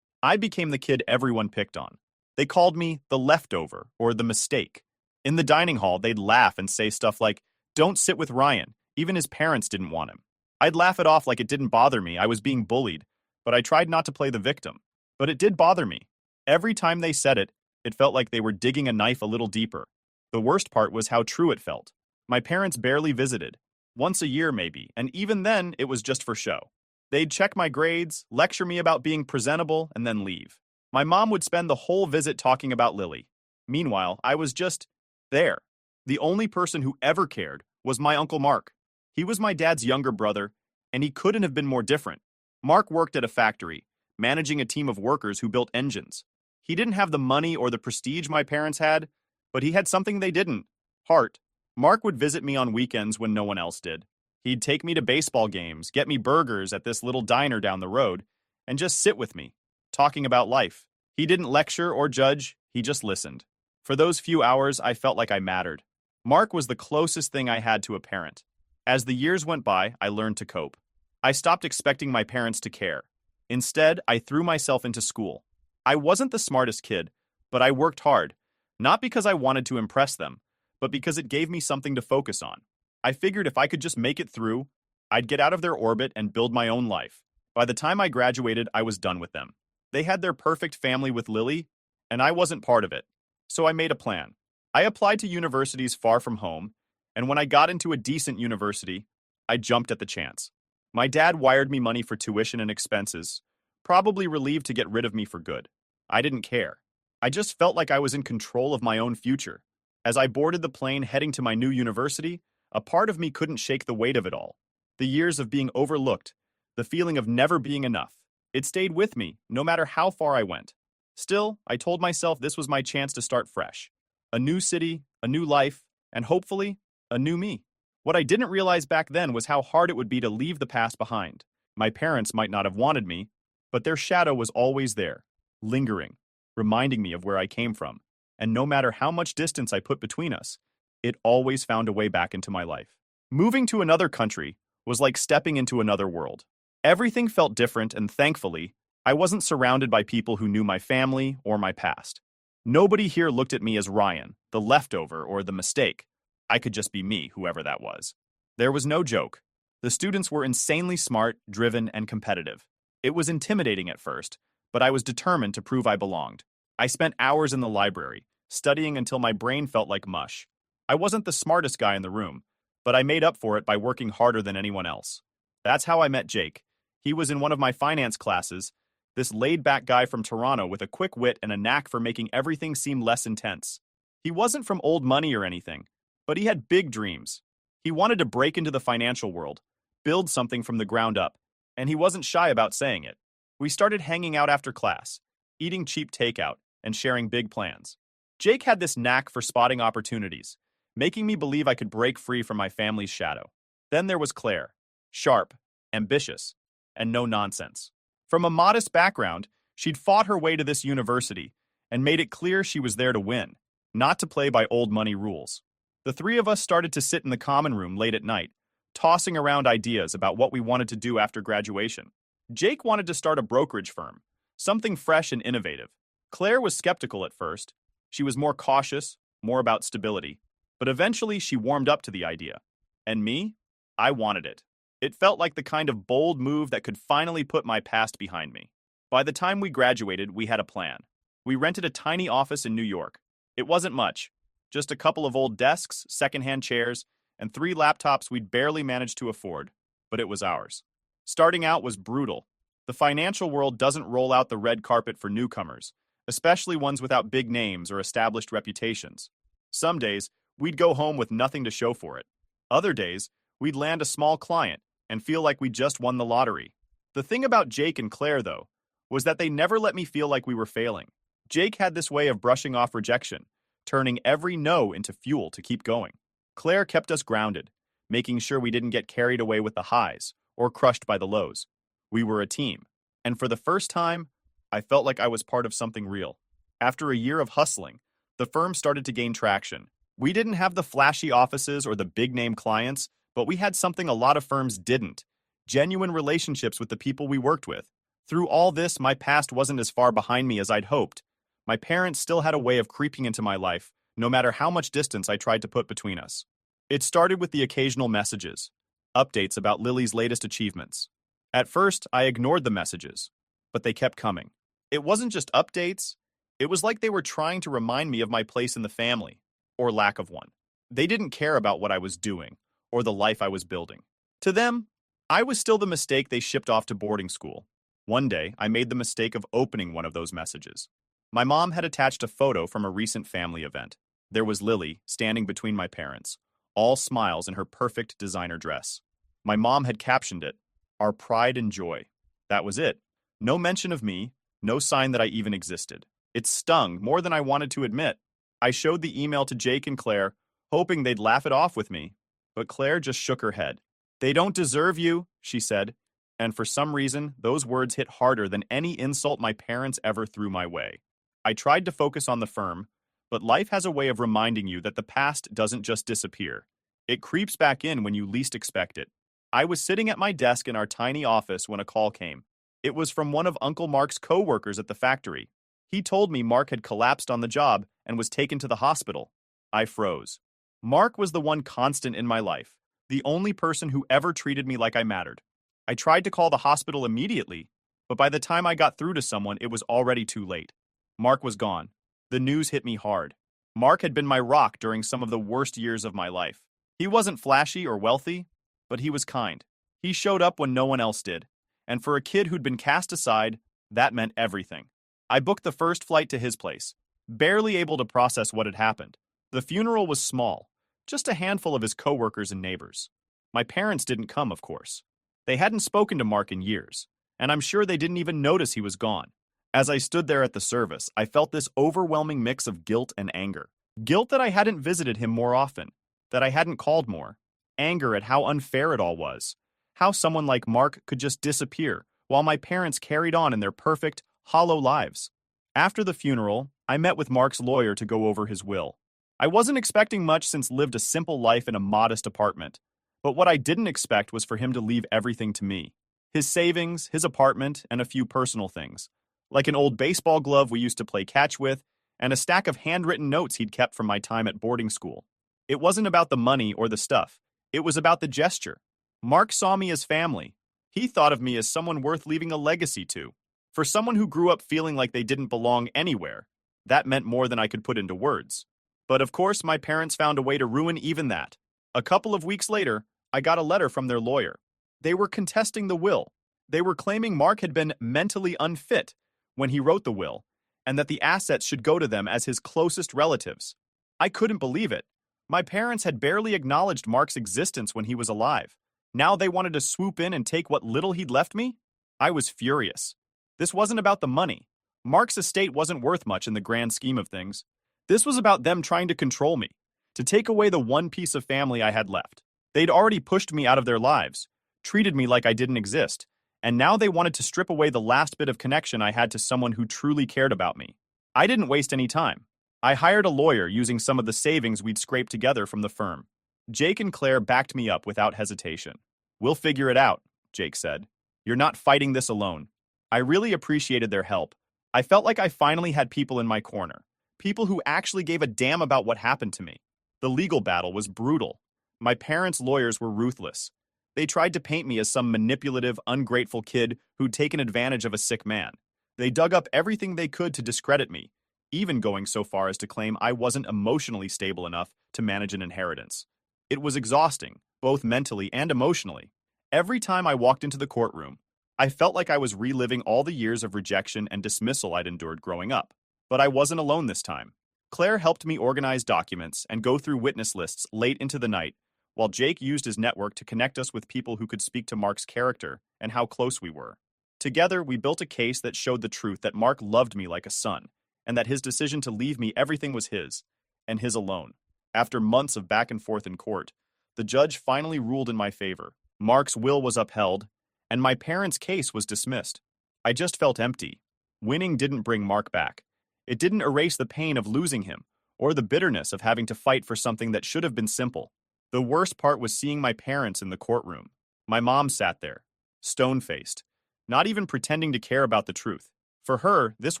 I became the kid everyone picked on. They called me the leftover or the mistake. In the dining hall, they'd laugh and say stuff like, "Don't sit with Ryan." Even his parents didn't want him. I'd laugh it off like it didn't bother me. I was being bullied, but I tried not to play the victim. But it did bother me. Every time they said it, it felt like they were digging a knife a little deeper. The worst part was how true it felt. My parents barely visited. Once a year maybe, and even then, it was just for show. They'd check my grades, lecture me about being presentable, and then leave. My mom would spend the whole visit talking about Lily. Meanwhile, I was just there. The only person who ever cared was my Uncle Mark. He was my dad's younger brother, and he couldn't have been more different. Mark worked at a factory, managing a team of workers who built engines. He didn't have the money or the prestige my parents had, but he had something they didn't: heart. Mark would visit me on weekends when no one else did. He'd take me to baseball games, get me burgers at this little diner down the road, and just sit with me, talking about life. He didn't lecture or judge, he just listened. For those few hours, I felt like I mattered. Mark was the closest thing I had to a parent. As the years went by, I learned to cope. I stopped expecting my parents to care. Instead, I threw myself into school. I wasn't the smartest kid, but I worked hard, not because I wanted to impress them, but because it gave me something to focus on. I figured if I could just make it through, I'd get out of their orbit and build my own life. By the time I graduated, I was done with them. They had their perfect family with Lily, and I wasn't part of it. So I made a plan. I applied to universities far from home, and when I got into a decent university, I jumped at the chance. My dad wired me money for tuition and expenses, probably relieved to get rid of me for good. I didn't care. I just felt like I was in control of my own future. As I boarded the plane heading to my new university, a part of me couldn't shake the weight of it all. The years of being overlooked, the feeling of never being enough. It stayed with me, no matter how far I went. Still, I told myself this was my chance to start fresh. A new city, a new life, and hopefully, a new me. What I didn't realize back then was how hard it would be to leave the past behind. My parents might not have wanted me, but their shadow was always there, lingering, reminding me of where I came from. And no matter how much distance I put between us, it always found a way back into my life. Moving to another country was like stepping into another world. Everything felt different, and thankfully, I wasn't surrounded by people who knew my family or my past. Nobody here looked at me as Ryan, the leftover or the mistake. I could just be me, whoever that was. There was no joke. The students were insanely smart, driven, and competitive. It was intimidating at first, but I was determined to prove I belonged. I spent hours in the library, studying until my brain felt like mush. I wasn't the smartest guy in the room, but I made up for it by working harder than anyone else. That's how I met Jake. He was in one of my finance classes, this laid-back guy from Toronto with a quick wit and a knack for making everything seem less intense. He wasn't from old money or anything, but he had big dreams. He wanted to break into the financial world, build something from the ground up, and he wasn't shy about saying it. We started hanging out after class, eating cheap takeout, and sharing big plans. Jake had this knack for spotting opportunities, making me believe I could break free from my family's shadow. Then there was Claire, sharp, ambitious, and no nonsense. From a modest background, she'd fought her way to this university and made it clear she was there to win, not to play by old money rules. The three of us started to sit in the common room late at night, tossing around ideas about what we wanted to do after graduation. Jake wanted to start a brokerage firm, something fresh and innovative. Claire was skeptical at first. She was more cautious, more about stability. But eventually she warmed up to the idea. And me? I wanted it. It felt like the kind of bold move that could finally put my past behind me. By the time we graduated, we had a plan. We rented a tiny office in New York. It wasn't much. Just a couple of old desks, secondhand chairs, and 3 laptops we'd barely managed to afford. But it was ours. Starting out was brutal. The financial world doesn't roll out the red carpet for newcomers, especially ones without big names or established reputations. Some days, we'd go home with nothing to show for it. Other days, we'd land a small client and feel like we just won the lottery. The thing about Jake and Claire, though, was that they never let me feel like we were failing. Jake had this way of brushing off rejection, turning every no into fuel to keep going. Claire kept us grounded, making sure we didn't get carried away with the highs or crushed by the lows. We were a team, and for the first time, I felt like I was part of something real. After a year of hustling, the firm started to gain traction. We didn't have the flashy offices or the big-name clients, but we had something a lot of firms didn't: genuine relationships with the people we worked with. Through all this, my past wasn't as far behind me as I'd hoped. My parents still had a way of creeping into my life, no matter how much distance I tried to put between us. It started with the occasional messages, updates about Lily's latest achievements. At first, I ignored the messages, but they kept coming. It wasn't just updates. It was like they were trying to remind me of my place in the family, or lack of one. They didn't care about what I was doing, or the life I was building. To them, I was still the mistake they shipped off to boarding school. One day, I made the mistake of opening one of those messages. My mom had attached a photo from a recent family event. There was Lily, standing between my parents, all smiles in her perfect designer dress. My mom had captioned it, "Our pride and joy." That was it. No mention of me, no sign that I even existed. It stung more than I wanted to admit. I showed the email to Jake and Claire, hoping they'd laugh it off with me. But Claire just shook her head. "They don't deserve you," she said. And for some reason, those words hit harder than any insult my parents ever threw my way. I tried to focus on the firm, but life has a way of reminding you that the past doesn't just disappear. It creeps back in when you least expect it. I was sitting at my desk in our tiny office when a call came. It was from one of Uncle Mark's co-workers at the factory. He told me Mark had collapsed on the job and was taken to the hospital. I froze. Mark was the one constant in my life, the only person who ever treated me like I mattered. I tried to call the hospital immediately, but by the time I got through to someone, it was already too late. Mark was gone. The news hit me hard. Mark had been my rock during some of the worst years of my life. He wasn't flashy or wealthy, but he was kind. He showed up when no one else did. And for a kid who'd been cast aside, that meant everything. I booked the first flight to his place, barely able to process what had happened. The funeral was small, just a handful of his coworkers and neighbors. My parents didn't come, of course. They hadn't spoken to Mark in years, and I'm sure they didn't even notice he was gone. As I stood there at the service, I felt this overwhelming mix of guilt and anger. Guilt that I hadn't visited him more often, that I hadn't called more. Anger at how unfair it all was. How someone like Mark could just disappear while my parents carried on in their perfect, hollow lives. After the funeral, I met with Mark's lawyer to go over his will. I wasn't expecting much since lived a simple life in a modest apartment. But what I didn't expect was for him to leave everything to me. His savings, his apartment, and a few personal things. Like an old baseball glove we used to play catch with, and a stack of handwritten notes he'd kept from my time at boarding school. It wasn't about the money or the stuff. It was about the gesture. Mark saw me as family. He thought of me as someone worth leaving a legacy to. For someone who grew up feeling like they didn't belong anywhere, that meant more than I could put into words. But of course, my parents found a way to ruin even that. A couple of weeks later, I got a letter from their lawyer. They were contesting the will. They were claiming Mark had been mentally unfit when he wrote the will, and that the assets should go to them as his closest relatives. I couldn't believe it. My parents had barely acknowledged Mark's existence when he was alive. Now they wanted to swoop in and take what little he'd left me? I was furious. This wasn't about the money. Mark's estate wasn't worth much in the grand scheme of things. This was about them trying to control me, to take away the one piece of family I had left. They'd already pushed me out of their lives, treated me like I didn't exist, and now they wanted to strip away the last bit of connection I had to someone who truly cared about me. I didn't waste any time. I hired a lawyer using some of the savings we'd scraped together from the firm. Jake and Claire backed me up without hesitation. "We'll figure it out," Jake said. "You're not fighting this alone." I really appreciated their help. I felt like I finally had people in my corner, people who actually gave a damn about what happened to me. The legal battle was brutal. My parents' lawyers were ruthless. They tried to paint me as some manipulative, ungrateful kid who'd taken advantage of a sick man. They dug up everything they could to discredit me, even going so far as to claim I wasn't emotionally stable enough to manage an inheritance. It was exhausting, both mentally and emotionally. Every time I walked into the courtroom, I felt like I was reliving all the years of rejection and dismissal I'd endured growing up. But I wasn't alone this time. Claire helped me organize documents and go through witness lists late into the night, while Jake used his network to connect us with people who could speak to Mark's character and how close we were. Together, we built a case that showed the truth that Mark loved me like a son, and that his decision to leave me everything was his, and his alone. After months of back and forth in court, the judge finally ruled in my favor. Mark's will was upheld, and my parents' case was dismissed. I just felt empty. Winning didn't bring Mark back. It didn't erase the pain of losing him, or the bitterness of having to fight for something that should have been simple. The worst part was seeing my parents in the courtroom. My mom sat there, stone-faced, not even pretending to care about the truth. For her, this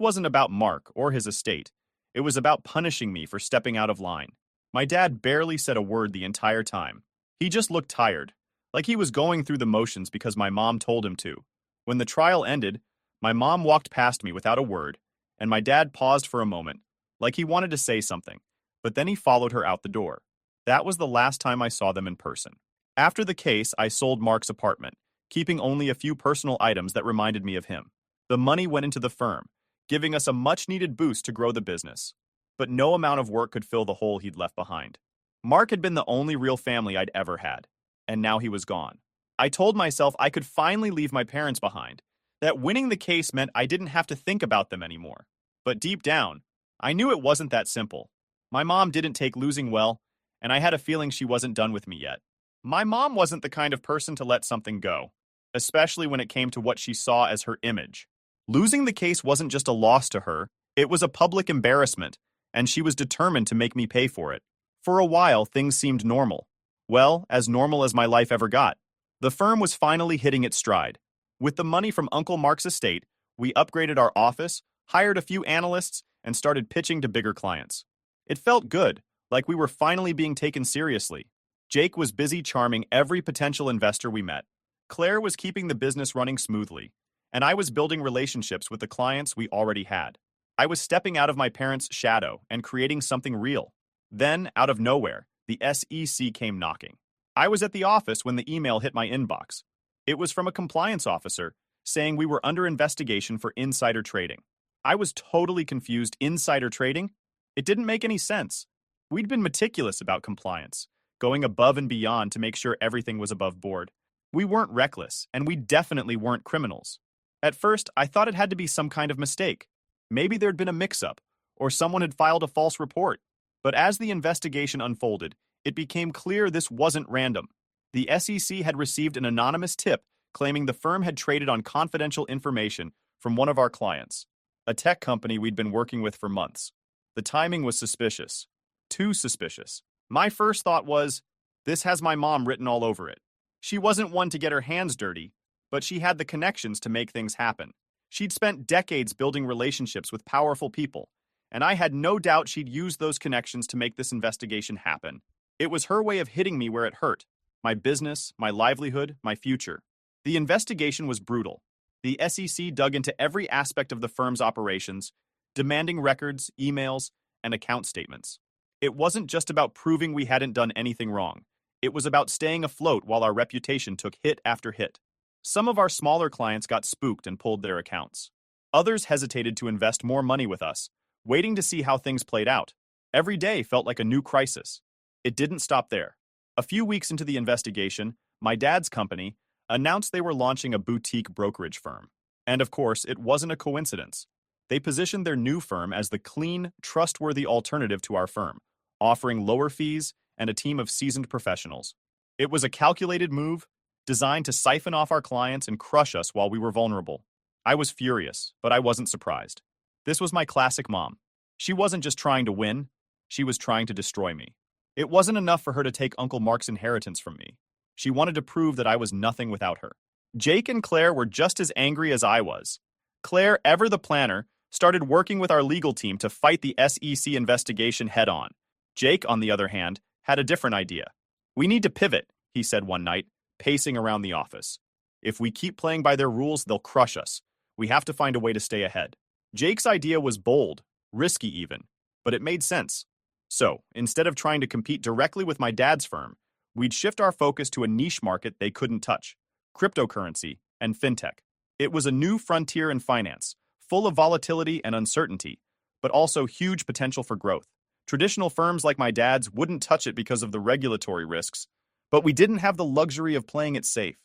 wasn't about Mark or his estate. It was about punishing me for stepping out of line. My dad barely said a word the entire time. He just looked tired, like he was going through the motions because my mom told him to. When the trial ended, my mom walked past me without a word, and my dad paused for a moment, like he wanted to say something, but then he followed her out the door. That was the last time I saw them in person. After the case, I sold Mark's apartment, keeping only a few personal items that reminded me of him. The money went into the firm, giving us a much-needed boost to grow the business. But no amount of work could fill the hole he'd left behind. Mark had been the only real family I'd ever had, and now he was gone. I told myself I could finally leave my parents behind, that winning the case meant I didn't have to think about them anymore. But deep down, I knew it wasn't that simple. My mom didn't take losing well, and I had a feeling she wasn't done with me yet. My mom wasn't the kind of person to let something go, especially when it came to what she saw as her image. Losing the case wasn't just a loss to her, it was a public embarrassment, and she was determined to make me pay for it. For a while, things seemed normal. Well, as normal as my life ever got. The firm was finally hitting its stride. With the money from Uncle Mark's estate, we upgraded our office, hired a few analysts, and started pitching to bigger clients. It felt good, like we were finally being taken seriously. Jake was busy charming every potential investor we met. Claire was keeping the business running smoothly, and I was building relationships with the clients we already had. I was stepping out of my parents' shadow and creating something real. Then, out of nowhere, the SEC came knocking. I was at the office when the email hit my inbox. It was from a compliance officer saying we were under investigation for insider trading. I was totally confused. Insider trading? It didn't make any sense. We'd been meticulous about compliance, going above and beyond to make sure everything was above board. We weren't reckless, and we definitely weren't criminals. At first, I thought it had to be some kind of mistake. Maybe there'd been a mix-up, or someone had filed a false report. But as the investigation unfolded, it became clear this wasn't random. The SEC had received an anonymous tip claiming the firm had traded on confidential information from one of our clients, a tech company we'd been working with for months. The timing was suspicious. Too suspicious. My first thought was, this has my mom written all over it. She wasn't one to get her hands dirty, but she had the connections to make things happen. She'd spent decades building relationships with powerful people, and I had no doubt she'd use those connections to make this investigation happen. It was her way of hitting me where it hurt: my business, my livelihood, my future. The investigation was brutal. The SEC dug into every aspect of the firm's operations, demanding records, emails, and account statements. It wasn't just about proving we hadn't done anything wrong. It was about staying afloat while our reputation took hit after hit. Some of our smaller clients got spooked and pulled their accounts. Others hesitated to invest more money with us, waiting to see how things played out. Every day felt like a new crisis. It didn't stop there. A few weeks into the investigation, my dad's company announced they were launching a boutique brokerage firm. And of course, it wasn't a coincidence. They positioned their new firm as the clean, trustworthy alternative to our firm, offering lower fees and a team of seasoned professionals. It was a calculated move, designed to siphon off our clients and crush us while we were vulnerable. I was furious, but I wasn't surprised. This was my classic mom. She wasn't just trying to win, she was trying to destroy me. It wasn't enough for her to take Uncle Mark's inheritance from me. She wanted to prove that I was nothing without her. Jake and Claire were just as angry as I was. Claire, ever the planner, started working with our legal team to fight the SEC investigation head-on. Jake, on the other hand, had a different idea. "We need to pivot," he said one night, pacing around the office. "If we keep playing by their rules, they'll crush us. We have to find a way to stay ahead." Jake's idea was bold, risky even, but it made sense. So, instead of trying to compete directly with my dad's firm, we'd shift our focus to a niche market they couldn't touch: cryptocurrency and fintech. It was a new frontier in finance, full of volatility and uncertainty, but also huge potential for growth. Traditional firms like my dad's wouldn't touch it because of the regulatory risks, but we didn't have the luxury of playing it safe.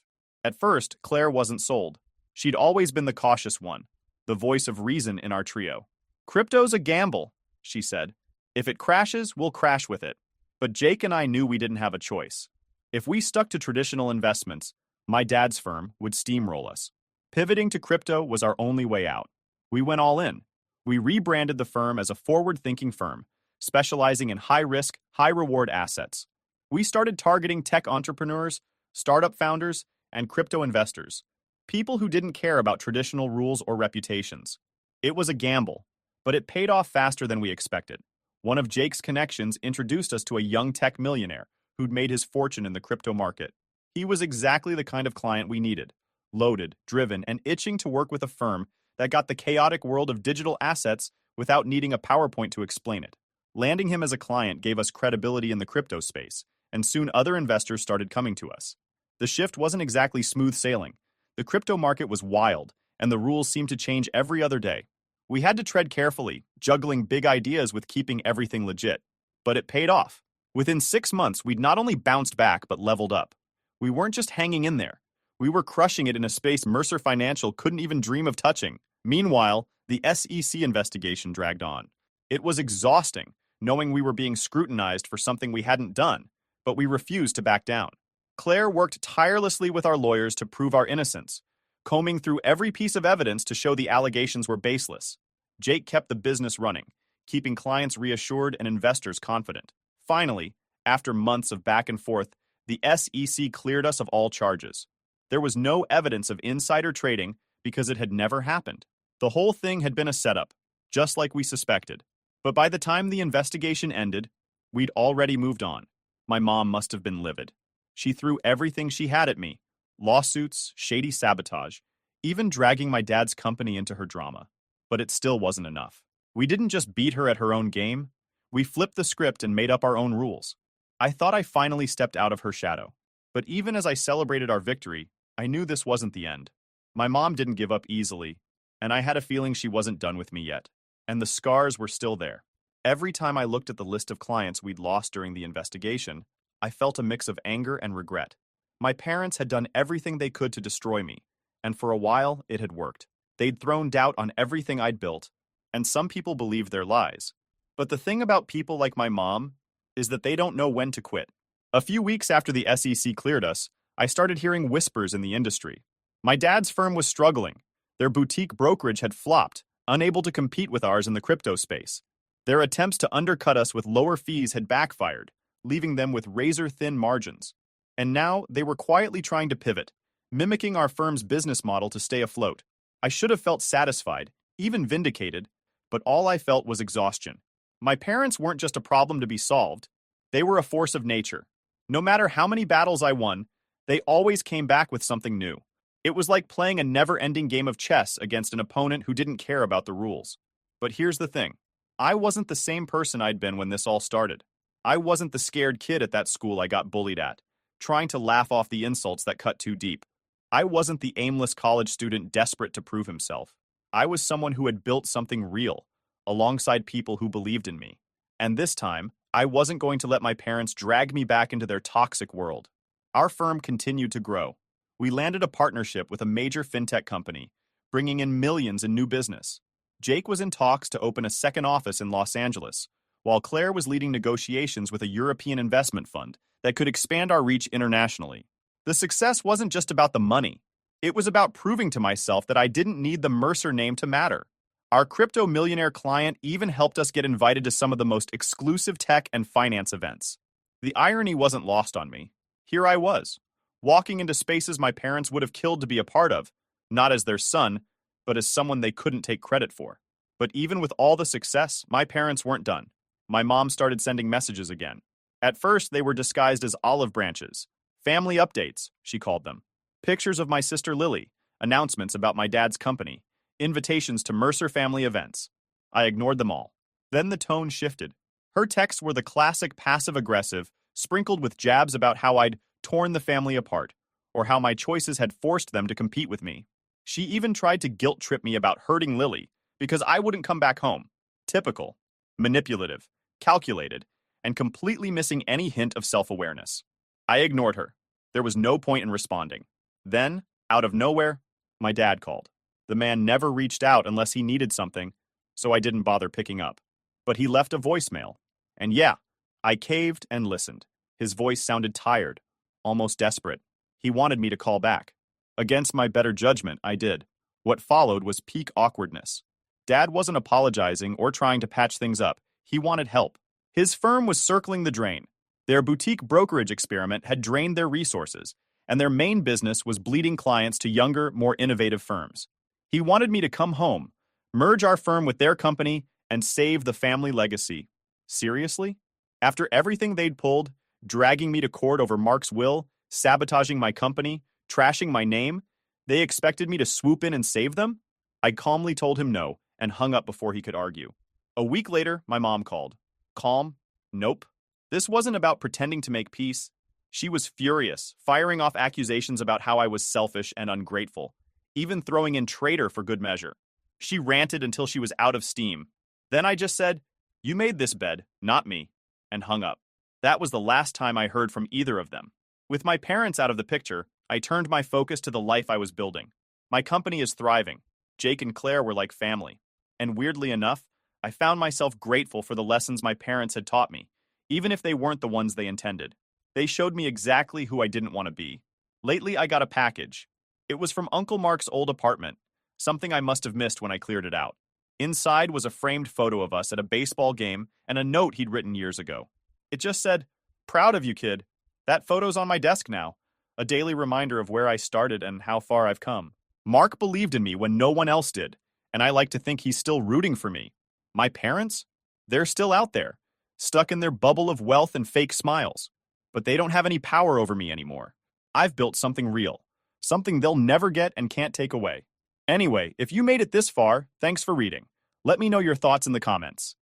At first, Claire wasn't sold. She'd always been the cautious one, the voice of reason in our trio. "Crypto's a gamble," she said. "If it crashes, we'll crash with it." But Jake and I knew we didn't have a choice. If we stuck to traditional investments, my dad's firm would steamroll us. Pivoting to crypto was our only way out. We went all in. We rebranded the firm as a forward-thinking firm, specializing in high-risk, high-reward assets. We started targeting tech entrepreneurs, startup founders, and crypto investors, people who didn't care about traditional rules or reputations. It was a gamble, but it paid off faster than we expected. One of Jake's connections introduced us to a young tech millionaire who'd made his fortune in the crypto market. He was exactly the kind of client we needed: loaded, driven, and itching to work with a firm that got the chaotic world of digital assets without needing a PowerPoint to explain it. Landing him as a client gave us credibility in the crypto space, and soon other investors started coming to us. The shift wasn't exactly smooth sailing. The crypto market was wild, and the rules seemed to change every other day. We had to tread carefully, juggling big ideas with keeping everything legit. But it paid off. Within 6 months, we'd not only bounced back, but leveled up. We weren't just hanging in there. We were crushing it in a space Mercer Financial couldn't even dream of touching. Meanwhile, the SEC investigation dragged on. It was exhausting, knowing we were being scrutinized for something we hadn't done, but we refused to back down. Claire worked tirelessly with our lawyers to prove our innocence, combing through every piece of evidence to show the allegations were baseless. Jake kept the business running, keeping clients reassured and investors confident. Finally, after months of back and forth, the SEC cleared us of all charges. There was no evidence of insider trading because it had never happened. The whole thing had been a setup, just like we suspected. But by the time the investigation ended, we'd already moved on. My mom must have been livid. She threw everything she had at me: lawsuits, shady sabotage, even dragging my dad's company into her drama. But it still wasn't enough. We didn't just beat her at her own game. We flipped the script and made up our own rules. I thought I finally stepped out of her shadow. But even as I celebrated our victory, I knew this wasn't the end. My mom didn't give up easily, and I had a feeling she wasn't done with me yet. And the scars were still there. Every time I looked at the list of clients we'd lost during the investigation, I felt a mix of anger and regret. My parents had done everything they could to destroy me, and for a while, it had worked. They'd thrown doubt on everything I'd built, and some people believed their lies. But the thing about people like my mom is that they don't know when to quit. A few weeks after the SEC cleared us, I started hearing whispers in the industry. My dad's firm was struggling. Their boutique brokerage had flopped, unable to compete with ours in the crypto space. Their attempts to undercut us with lower fees had backfired, leaving them with razor-thin margins. And now they were quietly trying to pivot, mimicking our firm's business model to stay afloat. I should have felt satisfied, even vindicated, but all I felt was exhaustion. My parents weren't just a problem to be solved, They were a force of nature. No matter how many battles I won, they always came back with something new. It was like playing a never-ending game of chess against an opponent who didn't care about the rules. But here's the thing. I wasn't the same person I'd been when this all started. I wasn't the scared kid at that school I got bullied at, trying to laugh off the insults that cut too deep. I wasn't the aimless college student desperate to prove himself. I was someone who had built something real, alongside people who believed in me. And this time, I wasn't going to let my parents drag me back into their toxic world. Our firm continued to grow. We landed a partnership with a major fintech company, bringing in millions in new business. Jake was in talks to open a second office in Los Angeles, while Claire was leading negotiations with a European investment fund that could expand our reach internationally. The success wasn't just about the money. It was about proving to myself that I didn't need the Mercer name to matter. Our crypto millionaire client even helped us get invited to some of the most exclusive tech and finance events. The irony wasn't lost on me. Here I was, walking into spaces my parents would have killed to be a part of, not as their son, but as someone they couldn't take credit for. But even with all the success, my parents weren't done. My mom started sending messages again. At first, they were disguised as olive branches. Family updates, she called them. Pictures of my sister Lily, announcements about my dad's company, invitations to Mercer family events. I ignored them all. Then the tone shifted. Her texts were the classic passive-aggressive, sprinkled with jabs about how I'd torn the family apart, or how my choices had forced them to compete with me. She even tried to guilt-trip me about hurting Lily because I wouldn't come back home. Typical. Manipulative, calculated, and completely missing any hint of self-awareness. I ignored her. There was no point in responding. Then, out of nowhere, my dad called. The man never reached out unless he needed something, so I didn't bother picking up. But he left a voicemail. And yeah, I caved and listened. His voice sounded tired, almost desperate. He wanted me to call back. Against my better judgment, I did. What followed was peak awkwardness. Dad wasn't apologizing or trying to patch things up. He wanted help. His firm was circling the drain. Their boutique brokerage experiment had drained their resources, and their main business was bleeding clients to younger, more innovative firms. He wanted me to come home, merge our firm with their company, and save the family legacy. Seriously? After everything they'd pulled, dragging me to court over Mark's will, sabotaging my company, trashing my name, they expected me to swoop in and save them? I calmly told him no and hung up before he could argue. A week later, my mom called. Calm? Nope. This wasn't about pretending to make peace. She was furious, firing off accusations about how I was selfish and ungrateful, even throwing in traitor for good measure. She ranted until she was out of steam. Then I just said, "You made this bed, not me," and hung up. That was the last time I heard from either of them. With my parents out of the picture, I turned my focus to the life I was building. My company is thriving. Jake and Claire were like family. And weirdly enough, I found myself grateful for the lessons my parents had taught me, even if they weren't the ones they intended. They showed me exactly who I didn't want to be. Lately, I got a package. It was from Uncle Mark's old apartment, something I must have missed when I cleared it out. Inside was a framed photo of us at a baseball game and a note he'd written years ago. It just said, "Proud of you, kid. That photo's on my desk now, a daily reminder of where I started and how far I've come." Mark believed in me when no one else did, and I like to think he's still rooting for me. My parents? They're still out there, stuck in their bubble of wealth and fake smiles. But they don't have any power over me anymore. I've built something real, something they'll never get and can't take away. Anyway, if you made it this far, thanks for reading. Let me know your thoughts in the comments.